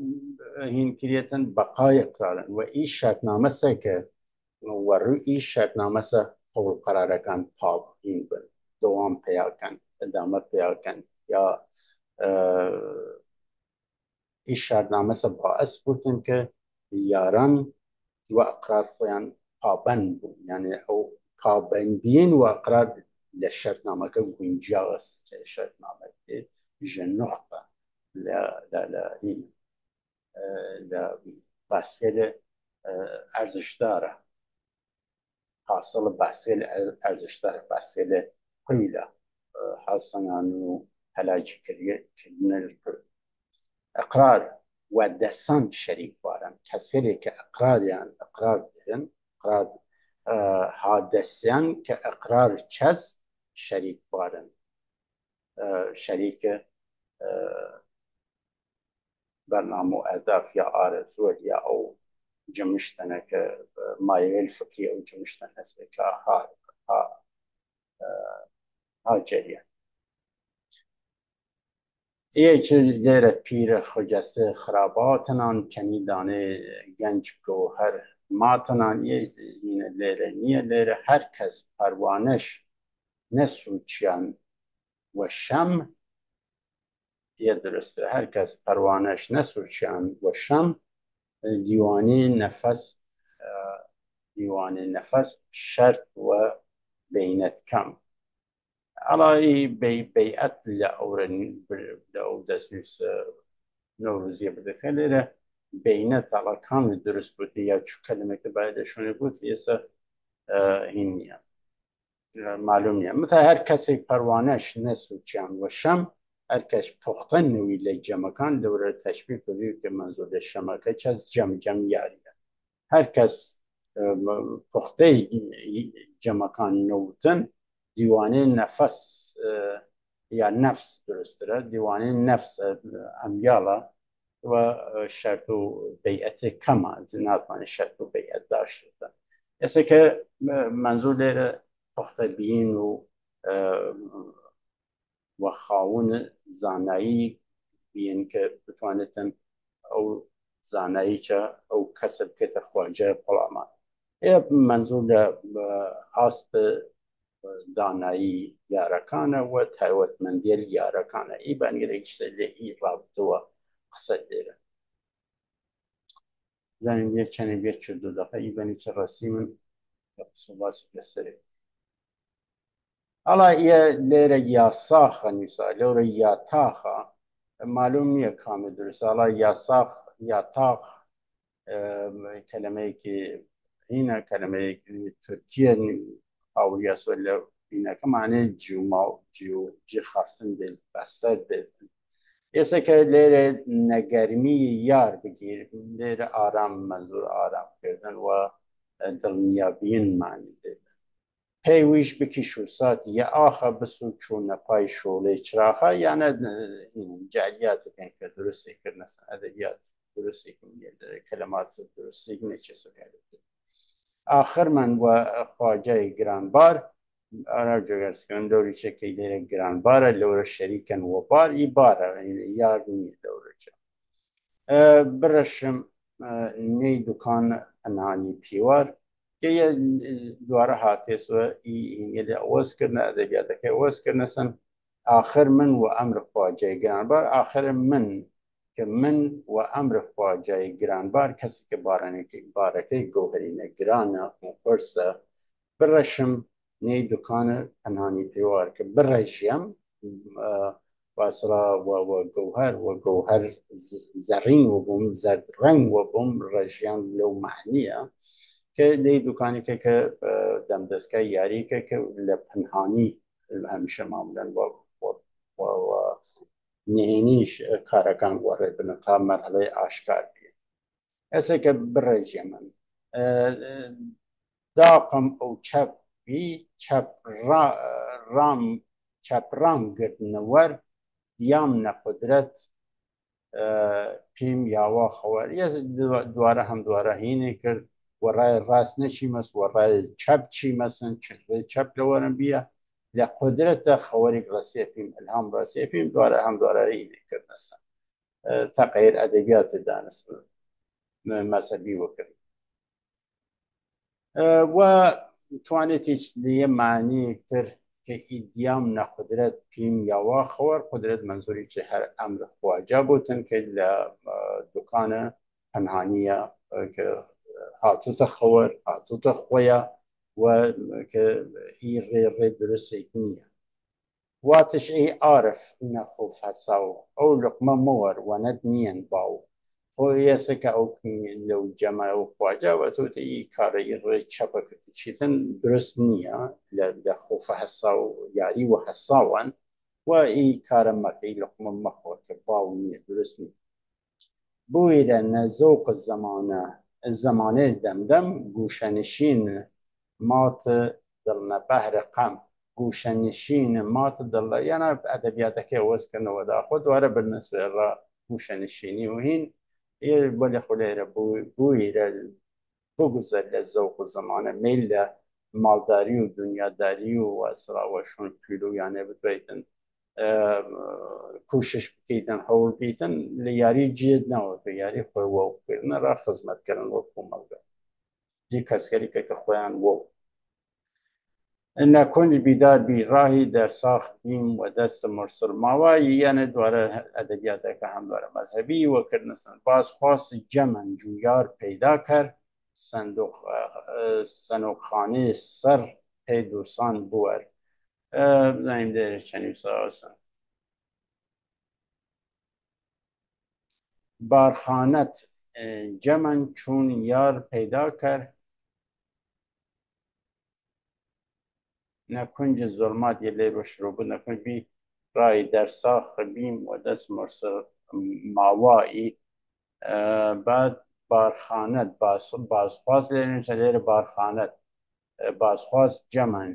Speaker 1: هین کریتن بقای اقرارن و این شرطنامه سه که و رو این شرطنامه سه قول قراره کن پاب هین بن دوام پیدا کن ادامه پیدا کن یا این شرطنامه سه باعث بودن که یاران و اقرار خویان پابند بود یعنی او پابند بین و اقرار لشرطنامه که گنجاس که شرطنامه که جنخبه لا هین لا بحثیل ارزش داره حاصل بحثیل ارزش داره بحثیل قیله حاصل عنو هلاجی کردن اقرار و دسان شریک بارن کسیلی که اقرار یعنی اقرار دیدن اقرار حادثیان که اقرار چز شریک بارن شریک برنامه اهداف یا آرزو یا او جمشتنه که مایل الفكي او جمشتن هسه که ها جریان ایچ لیر پیر خجسته خراباتنان کنی دانه گنج گوهر ماتنان این لیر نیه لیر هر کس پروانش نسوچیان و شم یه درسته هر کس پروانش نسوچیان و شم دیوانه نفس شرط و بینت کم علای بیعت لأو دستوس نوروزی بدست لیره بینت على کامل درست بود یا چو کلمه که بعدشونه بود یسا این نیه معلوم نیه مثل هر کسی پروانش نسوچیان و شم هر کس پختن نوی لجمکان دوره تشبیه کنید که منظور شمکه چه از جم یاریه هر کس پخته جمکان نوتن دیوانه نفس یا نفس درسته دیوانه نفس امیالا و شرط و بیعت کما ناتوان شرط و بیعت داشته ایسا که منظور پخته بین و خاون زانایی بین که بتوانتن او زانایی چه او کسب که خواجه پلامان ای منظور هاست دانایی یارکانه و تایوتمندی یارکانه ای بانگره کشته ای رابطه و قصد دیره زنیم یه چنه بیه چه دو دفعه ای بانی چه رسی من قسم باسی بسره حالا یه لیره یا ساخه نیسا لیره یا تاخه معلوم نیه کامل درست حالا یا ساخ یا تاخ کلمه که این کلمه ترکیه آوریاس ولی اینه که معنی جی خفتن دل بستر دل ایسا که لیر نگرمی یار بگیر لیر آرام منظور آرام کردن و دلنیابین معنی دل پیویش بکش و ساعت یا آخه بسو چون پای شوله چراخه یعنی این جعلیات که درستی کردنسن ادبیات درستی کنید کلمات درستی نچه سکرده آخر من و خواجه گرانبار آنها جگرس کن دوری چه که لیر گرانباره لور شریکن و بار ای باره یار نیه دوری چه برشم نی دکان انهانی پیوار که یه دواره حاتیس و این اوز کرنه ادبیاته که اوز کرنه سن آخر من و امر خواجه گرانبار آخر من که من و امر خواجه گرانبار کسی که بارکه گوهرینه گرانه مقرسه برشم نی دکان پنهانی پیوار که برشم واصلا و گوهر زرین و بوم زرد رنگ و بوم رشیان لو معنیه که نی دکانی که دم دستگاه یاری که لپنهانی همیشه معمولا و نهینیش کارکان وارد بنا تا مرحله آشکار بیه ایسا که برجی من داقم او چپ بی چپ رام گردنور دیام نقدرت پیم یاوا خوار یه دواره هینه کرد ورای راست نشیمس ورای چپ چیمسن چپ لورن بیا لقدرت خوارق راسیه پیم الهام راسیه پیم دواره هینه کرد نسن تغییر ادبیات دانست مذهبی وکرد و توانیتیش لیه معنی اکتر که ایدیام نقدرت پیم یاوا خوار قدرت منظوری که هر امر خواجه بودن که دکان پنهانیه که هاتوت خور هاتوت خویا و که ای ری درست نیه واتش ای عارف نخوف هساو او لقمه مور و ند نین باو خو یسکه او لو جمع او خواجه و تو ای کار ای ری چپا کتی چیتن درست نیه لخوف هساو یاری و هساوان و ای کار مکی لقمه مخور که باو نیه درست نیه بویده نزوق زمانه دمدم گوشنشین مات دڵنە بەهرە قەم گوشەنشین مات دڵە یانە ئەدەبیاتەکەی ئەوەز کردنەوە داخۆ دوارە برنە سوێڕە گوشەنشینی و هین بۆ لە خولێرە بوویرە بگوزەر لە زەوق و زەمانە میل لە ماڵداری و دنیاداری و وەسراوەشون پیلو یانێ بتوێتن کوشش بکەیتن هەوڵ بیتن لە یاری جێت ناوەکە یاری خۆی وەوکردنە ڕا خزمەتکردن وەکو مەڵگە جی کەسکەریکە کە خۆیان وە نەکۆنج بیدار بی ڕاهی دەرساخ بیم و دەست مرسل ماوایی یانە دوارە ئەدەبیاتەکە هەم دوارە مەذهبی وەکردنە سند بازخواستی جەمەن جویار پەیدا کرد سەنۆکخانەی سەر پێی دووسان بوەر بزانیم لێرە چەند ویساوەسە بارخانەت جەمەن چون یار پەیدا کرد نەکونج زڵمات یە لێ بەشرۆبوو نەکونج بی ڕای دەرساخ بیم و دەست مرسل ماوایی بعد بارخانەت بازخواست لێرە بارخانەت بازخواست جەمەن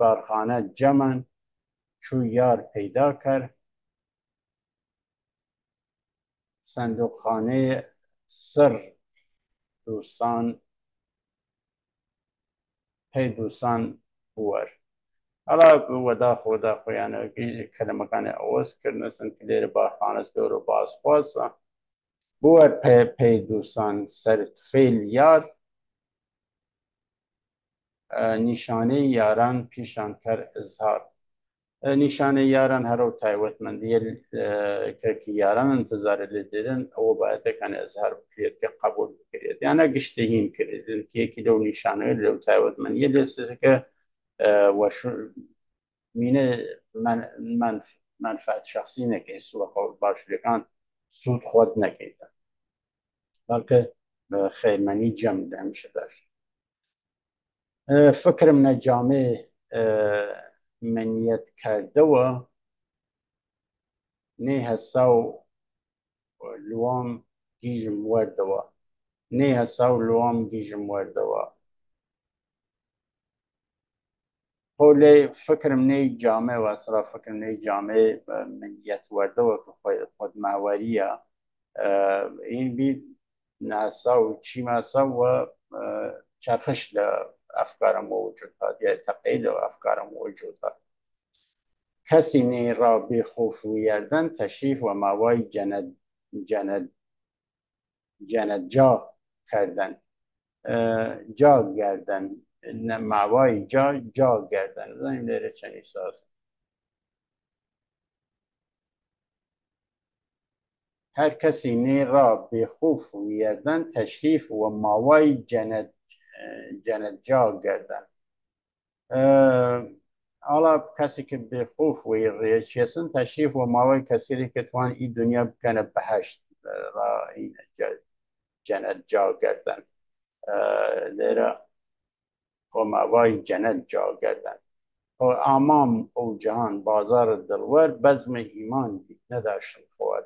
Speaker 1: بارخانەت جەمەن چوو یار پەیدا کرد سندوقخانەی سر دووسان پێی دووسان بوەر هەڵا وەداخۆدا خۆیانە کەلەمەکانی ئەوەزکردنە سند کە لێرە بارخانە سپێر و بازخوازە بوەر پێی دووسان سەر تفێل یار نیشانەی یاران پیشان کرد ئزهار نیشانەی یاران هەرە و تایبەتمەندیە کەرکی یاران انتظارە لێ دێرن ئەوە بایەتەکان ئەزهار بکرێت کە قبول بکرێت یانە گشتە هین کردن کێکی لەو نیشانەیە لەو تایبەتمەندیە لێستەکە مینە منفعت شخصی نەکەی سووە باشوورەکان سوود خۆت نەکەیتە بەڵکە خەیرمەنی جەم لە هەمیشە داشت فکرم نەجامێ منیەت کردەوە نێ هەسا و لوام گیژم وەردەوە نێ هەسا و لوام گیژم وەردەوە خۆلێ فکرم نەی جامێ وەسرا فکرم نەی جامێ منیەت وەردەوە کە خۆت ماوەریە این بی ناسا و چی ماسا و چرخش لە ئەفکارم وجود هات یا تەقەی لە ئەفکارم وجود هات کەسی نێڕا بێخۆف و یەردەن تەشریف و ماوای جەنەتجا کردن جا گردن ماوای جا گردن بزنیم لێرە چەندی ساز هەر کەسی نێڕا بێخۆف و یەردەن تەشریف و ماوای جەنەتجا گردن ئاڵا کەسی کە بێخۆف وی ڕێچێسن تەشریف و ماوەی کەسێری کە توان ئی دنیا بکەنە بەهەشت جەنەت جا گردن لێرە خۆ ماوای جەنەت جا گردن ئامام ئەو جەهان بازارە دڵوەر بەزمە ئیمان نەداشتن خۆوەر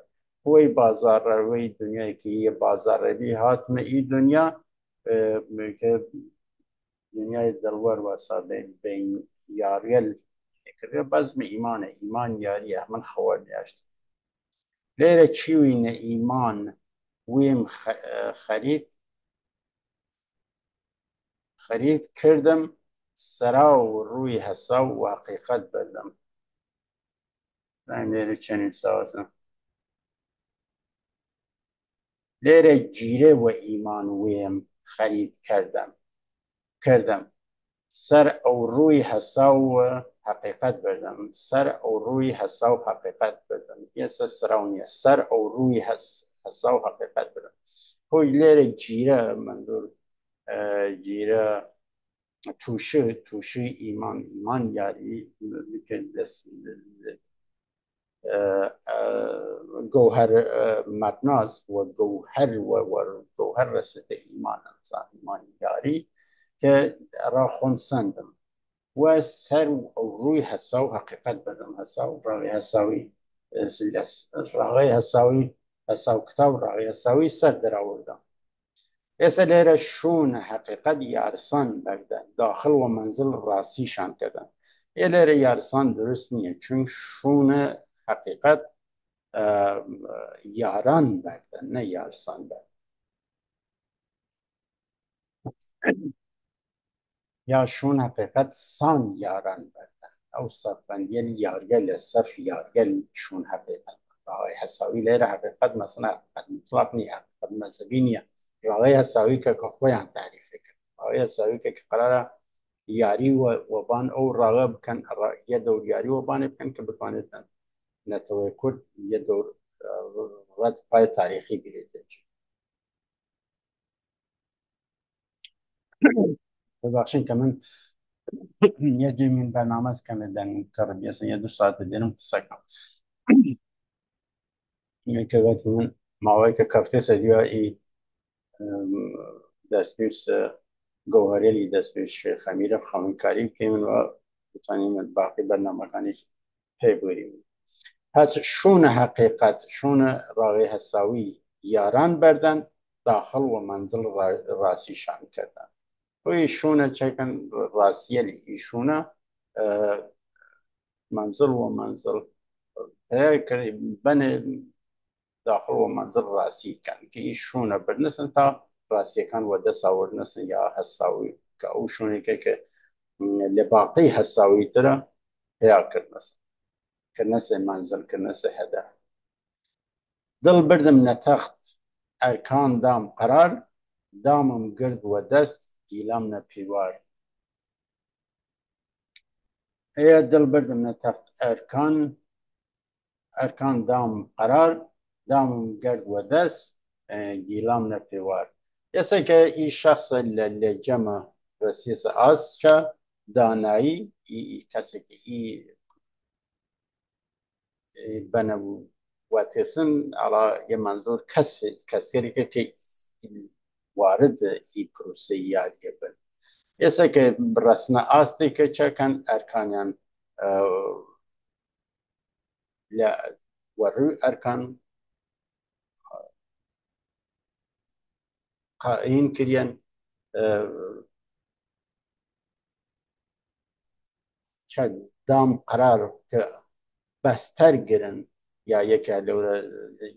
Speaker 1: وەی بازارڕەوەی دنیایەکی یە بازارڕەوی هاتمە ئی دنیا دنیای دڵوەر وەسا بین یاریەل کردێ بەزمە ئیمانە ئیمان یاریە من خەوەر نیاشت لێرە چیوی نە ئیمان وێم خەرید کردم سەرا و ڕووی هەسا و حەقیقەت بردم لێرە چەندی ساوەسە لێرە گیرە و ئیمان وێم خەرید کردم سەر ئەو ڕووی هەسا و حەقیقەت بردم سەر ئەو ڕووی هەسا و حەقیقەت بردم ئێستا سەراو نییە سەر ئەو ڕووی هەسا و حەقیقەت بردم خۆی لێرە گیرە مندور گیرە تووشی ئیمان یاری گەوهەر مەبناس و گەوهەر ڕەستە ئیمانە ئیمانی یاری کە ڕاخۆم سندم و سەر ئەو ڕووی هەسا و حەقیقەت بەدەم هەسا و ڕاوی هەساوی ڕاغی هەساوی هەسا و کتاب ڕاغی هەساوی سەر دەراوردە ئێستا لێرە شوونە حقیقت یارسان بەردەن داخل و منزل ڕاستیشان کردن لێرە یارسان دروست نییە چون شوونە حقیقت یاران بەردەن نە یارسان بەردەن یا شوون حقیقت سان یاران بەردەن ئەو سەربەندیە یارگە لە سەف یارگە شوون حقیقت ڕاوی هەساوی لێرە حقیقت مەسەلا حقیقت مطلق نییە حقیقت مەذهبی نییە ڕاوی هەساوی کە خۆیان تعریفی کرد ڕاوی هەساوی کە قەرارە یاری وەبان ئەو ڕاوە بکەن یە دەور یاری وەبانێ بکەن کە بتوانێتن نەتەوەی کورد یە دەور ڕەت پای تاریخی بێتێکی ببخشین کە من یە دوێمین بەرنامەز کەمە دەنگ کە ڕبیەسن یە 2 ساعتە دێنم قسەکەم کەوەتی من ماوەیە کەفتێ سەریایی دەستنووس گەوهەرێلی دەستنووس خەمیرە خەمینکاری بکەین و بتوانین باقی بەرنامەکانیش پێ بگەین پس شوونە حقیقت شوونە ڕاوی هەساوی یاران بەردەن داخل و منزل ڕاستیشان کردن وی شوونە چەکەن ڕاستیەلی ئیشوونە منزل و منزل بنێ داخل و منزل ڕاستی کەن کە ئیشوونە بردنسن تا ڕاستیەکان وە دەساوردنسن یا هەساوی کە ئەو شوونێکە کە لە باقی هەساوی ترە پیا کردنسن کردنسە منزل کردنسە هەدە دڵ بردم نەتەخت ئەرکان دام قەرار دامم گرد وە دەست گیلام نە پیوار دڵ بردم نەتەخت ئەرکان دام قەرار دامم گرد وە دەست گیلام نە پیوار ئێستا کە ئی شەخصە لە جەمە ڕسیسە ئاسچە دانایی کەسێکی ئی بەنەبوو واتێسن ئەڵا یە منزۆر کەسێکێکە کە وارد ئی پرۆسەی یاریە بن ئێستا کە ڕەسنە ئاستێکە چەکەن ئەرکانیان لە وەڕووی ئەرکان قائین کردیان چەک دام قەرار کە بەستەر گرن یا یەکە لەورە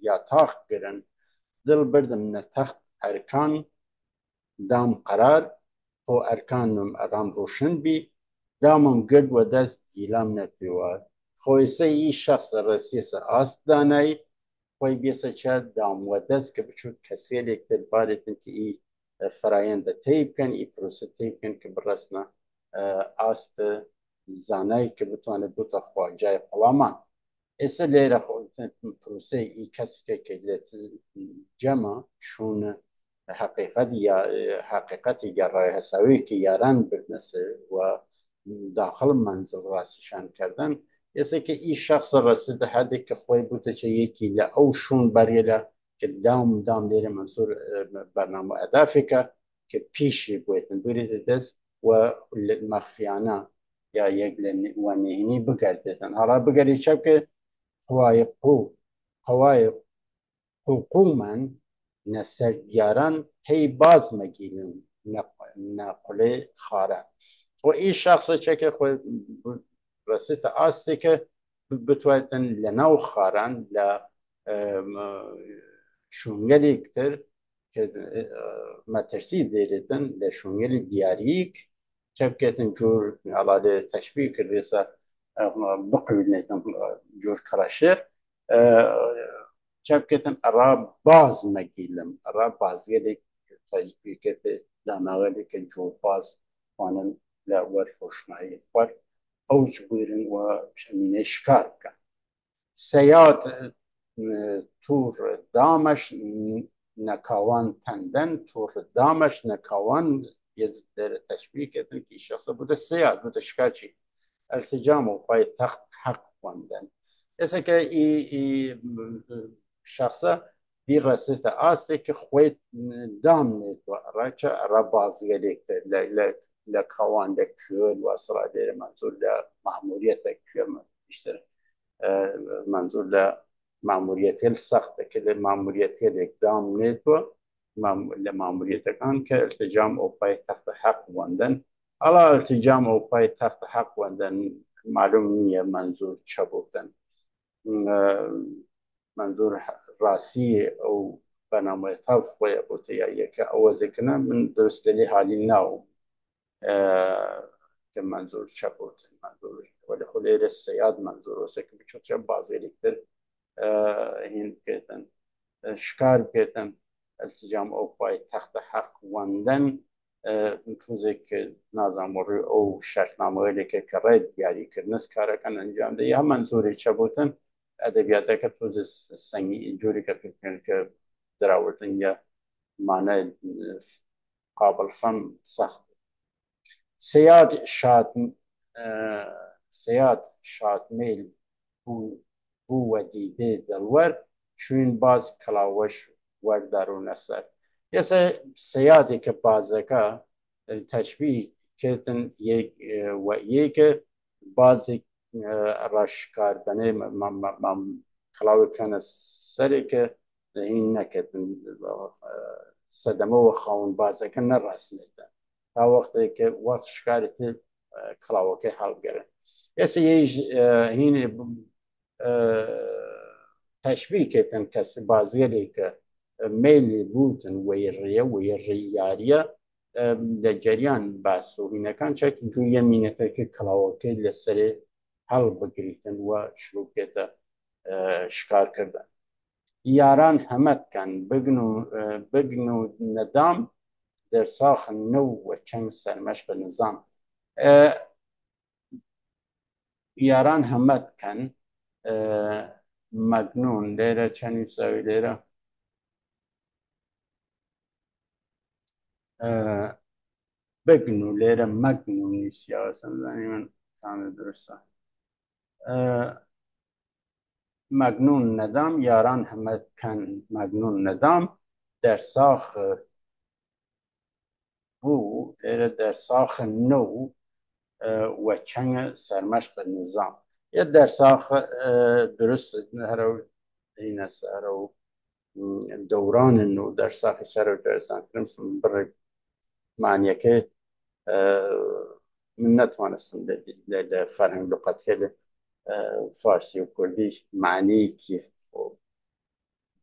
Speaker 1: یا تاق گرن دڵ بردم نەتەخت ئەرکان دام قەرار خۆ ئەرکانم ئەرام ڕۆشن بی دامم گرد وە دەست گیلام نە پیوار خۆیسە ئی شەخصە ڕسیسە ئاست دانایی خۆی بێسە چە دام وە دەست کە بچوو کەسێلێک تر بارێتن کە ئی فەرایەندە تێی بکەن ئی پرۆسە تێی بکەن کە بڕەسنە ئاستە زانایی کە بتوانێت بۆتە خواجای قوڵامان ئێستا لێرە پرۆسەی ئی کەسێکە کە لێت جەمە شوونە حقیقەتی گەڕای هەساویەکی یاران بردنەسەر و داخل منزل ڕاستیشان کردن ئێستا کە ئی شەخصە ڕەسیدە هەدێک کە خۆی بوتە چەیەکی لە ئەو شوون بەرێلە کە دام لێرە منزور بەرنامە ئەدافێکە کە پیشی بوێتن بێتە دەست و مەخفیانە یا یەک لە وەنێنی بگەردێتن هەڵا بگەری چە بکە قوای حکومەن نەسەردیاران هەی باز مەگیرن نەقولێ خارە و ئی شەخصە چەکە خۆی ڕەسیتە ئاستێکە بتوانێتن لە ناو خاران لە شوونگەلێک تر کە مەترسی دێرێتن لە شوونگەلی دیاریک چە بکێتن جۆر ئەڵا لێ تەشبیه کردێسە بقوێنێتن جۆر کڕەشێر چە بکێتن ئەڕا باز مەگیلم ئەڕا بازگەلێک تەشبیه کرد داماوەلێکە جۆر باز توانن لە وەرفرۆشتنایی خوار ئەوج بگرن و شەمینە شکار بکەن سەیاد توور دامەش نەکاوان تەندەن توور دامەش نەکاوان لێرە تەشبیه کردن کە شەخصە بووتە سەیاد بووتە شکارچی ئەلتجام و پای تەخت حەق خوێندن ئێستا کە ئی شەخصە دی ڕەسیتە ئاستێک کە خۆی دام نێتوە ڕاچە ئەڕا بازگەلێک لە کاوان لە کوێر واسڕا لێرە منزور لە مەموریەتە کوێر بیشتر منزور لە مەموریەتێل سەختە کە لە مەموریەتێلێک دام نێتوە لماموریت کان که التجام او پای تحت حق واندن حالا التجام او پای تحت حق واندن معلوم نیه منظور چه بودن منظور راسی او بنامه تاف و بوده یا یک آوازه کنه من درست دلی حالی ناو که منظور چه بودن منظور ولی خود سیاد منظور واسه که بچه چه بازی لیکتر هین بکیتن شکار بکیتن التجام او پای تخت حق واندن توزی که نازم روی او شرطنامه ولی که کرد دیاری کردنس کاره کن انجام ده یا منظوری چه بودن ادبیاته که توزی سنگی جوری که فکر که دراوردن یا معنی قابل فهم سخت سیاد شادمیل بو و دیده دلور چون باز کلاوش وردارون سر یه سیادی که بازگاه تشبیه کردن یک بازی راشکار بنه کلاوی کنه سری که این نکردن صدمه و خواهن بازگاه نرسنیدن تا وقتی که وقت شکارتی کلاوکی حل گره این تشبیه کردن کسی بازیری که میلی بودن ویریاریه در جریان بحثو بینکان چه جویه مینته که کلاوکی لسری حل بگریتن و شروع کرده شکار کردن یاران همت کن بگنو ندام در ساخ نو و چنگ سرمشق نظام یاران همت کن مجنون لیره چنین سوی لیره بگنو لیره مجنون نیست یا اصلا من کامل درسته مجنون ندام یاران همت کن مجنون ندام در ساخ بو لیره در ساخ نو و چنگ سرمشق نظام یه در ساخ درست هرو این است هرو دوران نو در ساخ سر و درستان کنم بر معنی که من نتوانستم لفرهنگ لغتی فارسی و کردی معنی که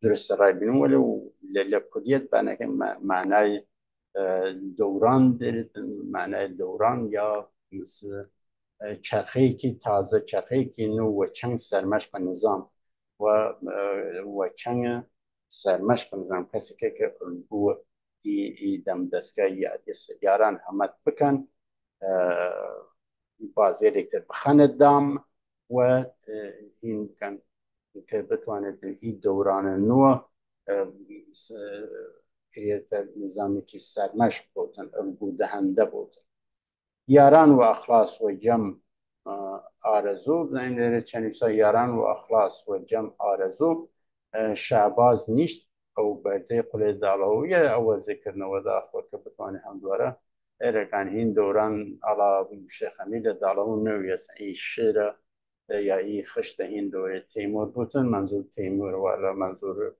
Speaker 1: درست رای بینم ولی لکلیت بنا که معنی دوران دارید معنی دوران یا مثل چرخه‌ای که تازه چرخه‌ای که نو و چنگ سرمشق نظام و چنگ سرمشق نظام کسی که الگو ای دم دستگاه یاران همت بکن بازی لیکتر بخند دام و این کن که بتواند این دوران نو کریتر نظامی که سرمشق بودن الگو دهنده بودن یاران و اخلاص و جمع آرزو بزنین چنیسا یاران و اخلاص و جمع آرزو شعباز نیست او برزه قل دالویه او ذکر نودا خود که بتوانه هم دواره ارکان هین دوران علا شیخ حمید دالو نویس ای شیر یا ای خشت هین دوره تیمور بودن منظور تیمور والا منظور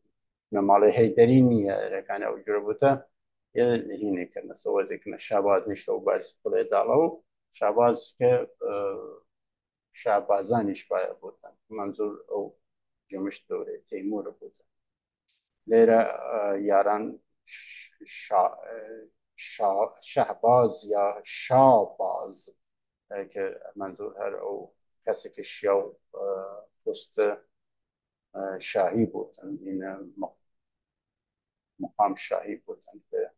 Speaker 1: نمال هیدری نیه ارکان او جور بوده اینه که نسوه ذکر شعباز نیست او برزه قل دالو شعباز که شعبازانش باید بودن منظور او جمعش دوره تیمور بودن لیره یاران شهباز یا شاباز که منظور هر او کسی که شیاو پست شاهی بودن این مقام شاهی بودن که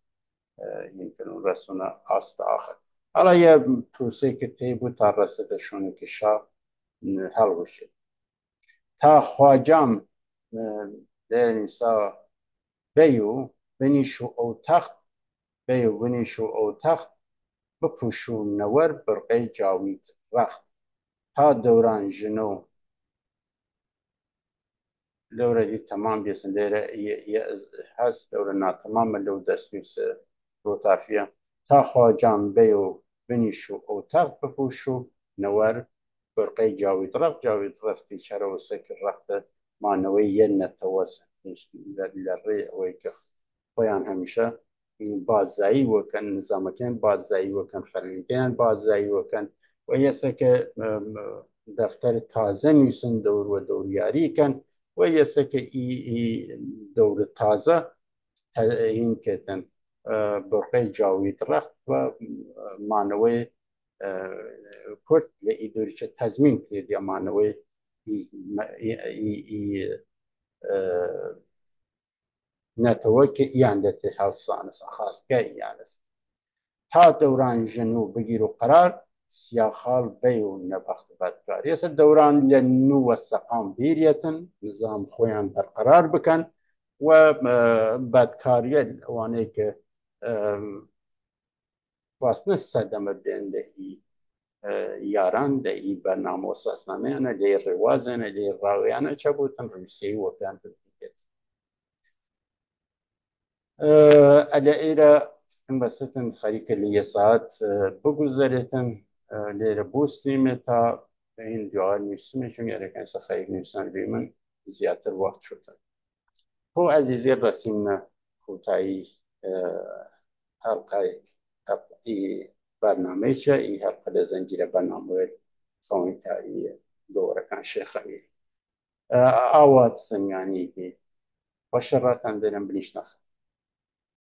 Speaker 1: این کنون رسونه آست آخر حالا یه پروسه که تی بود تا رسیدشونه که شاه حل بشه تا خواجم در نیسا بیو بنیشو او تخت بیو بنیشو او تخت بپوشو نور برقی جاوید رخت تا دوران جنو لوره دی تمام بیسن دیره هست دوره ناتمام لو دستویس روتافیه تا خواجم بیو بنیشو او تخت بپوشو نور برقی جاوید رختی چرا و سکر رخت مانوی یه نتوسط لره اوی که خۆیان هەمیشە بازایی وەکەن نظامەکەیان بازایی وەکەن فەرهەنگیان بازایی وەکەن و یەسەکە دەفتەر تازە نووسن دەور دەوریاریکەن و یەسەکە دەورە تازە هینکێتن بڕقەی جاوید ڕەخت و مانەوەی کورد لە ئیدۆریچە تەزمین کرد یامانەوەی نەتەوە کە ئیان دەتێ هەڵسانس خاستگای ئیانس تا دەوران ژنو بگیر و قرار سیاخال بەی و نەبەخت بەدکار ێستا دەوران لە نووە سەقام بیرەتن نظام خۆیان بەرقەرار بکەن و بەدکاریە ئەوانەی کە خواستنە سەردەمە بێن لە یاران لە بەرنامە ساسنامەیانە لێ ڕێوازێنە لێ ڕاویانە چەبوتن ڕووسیی وەکیان بێت ئەلە ئێرە بەستن خەریکە لە یە ساعت بگوزارێتن لێرە بوستیمێ تا این دوار نووسمێ چون یارەکەنسە خەریک نووسان بێ من زیاتر وەخت شوتن خۆ عەزیزی ڕەسیمنە کوتایی حەڵقای بەرنامەیچە ئی هەڵقە لە زەنجیرە بەرنامەوەی خەونتایی گەورەکان شێخەوی ئاوات زەنیانیکی بەشەڕاتان دەرم بنیشنەخە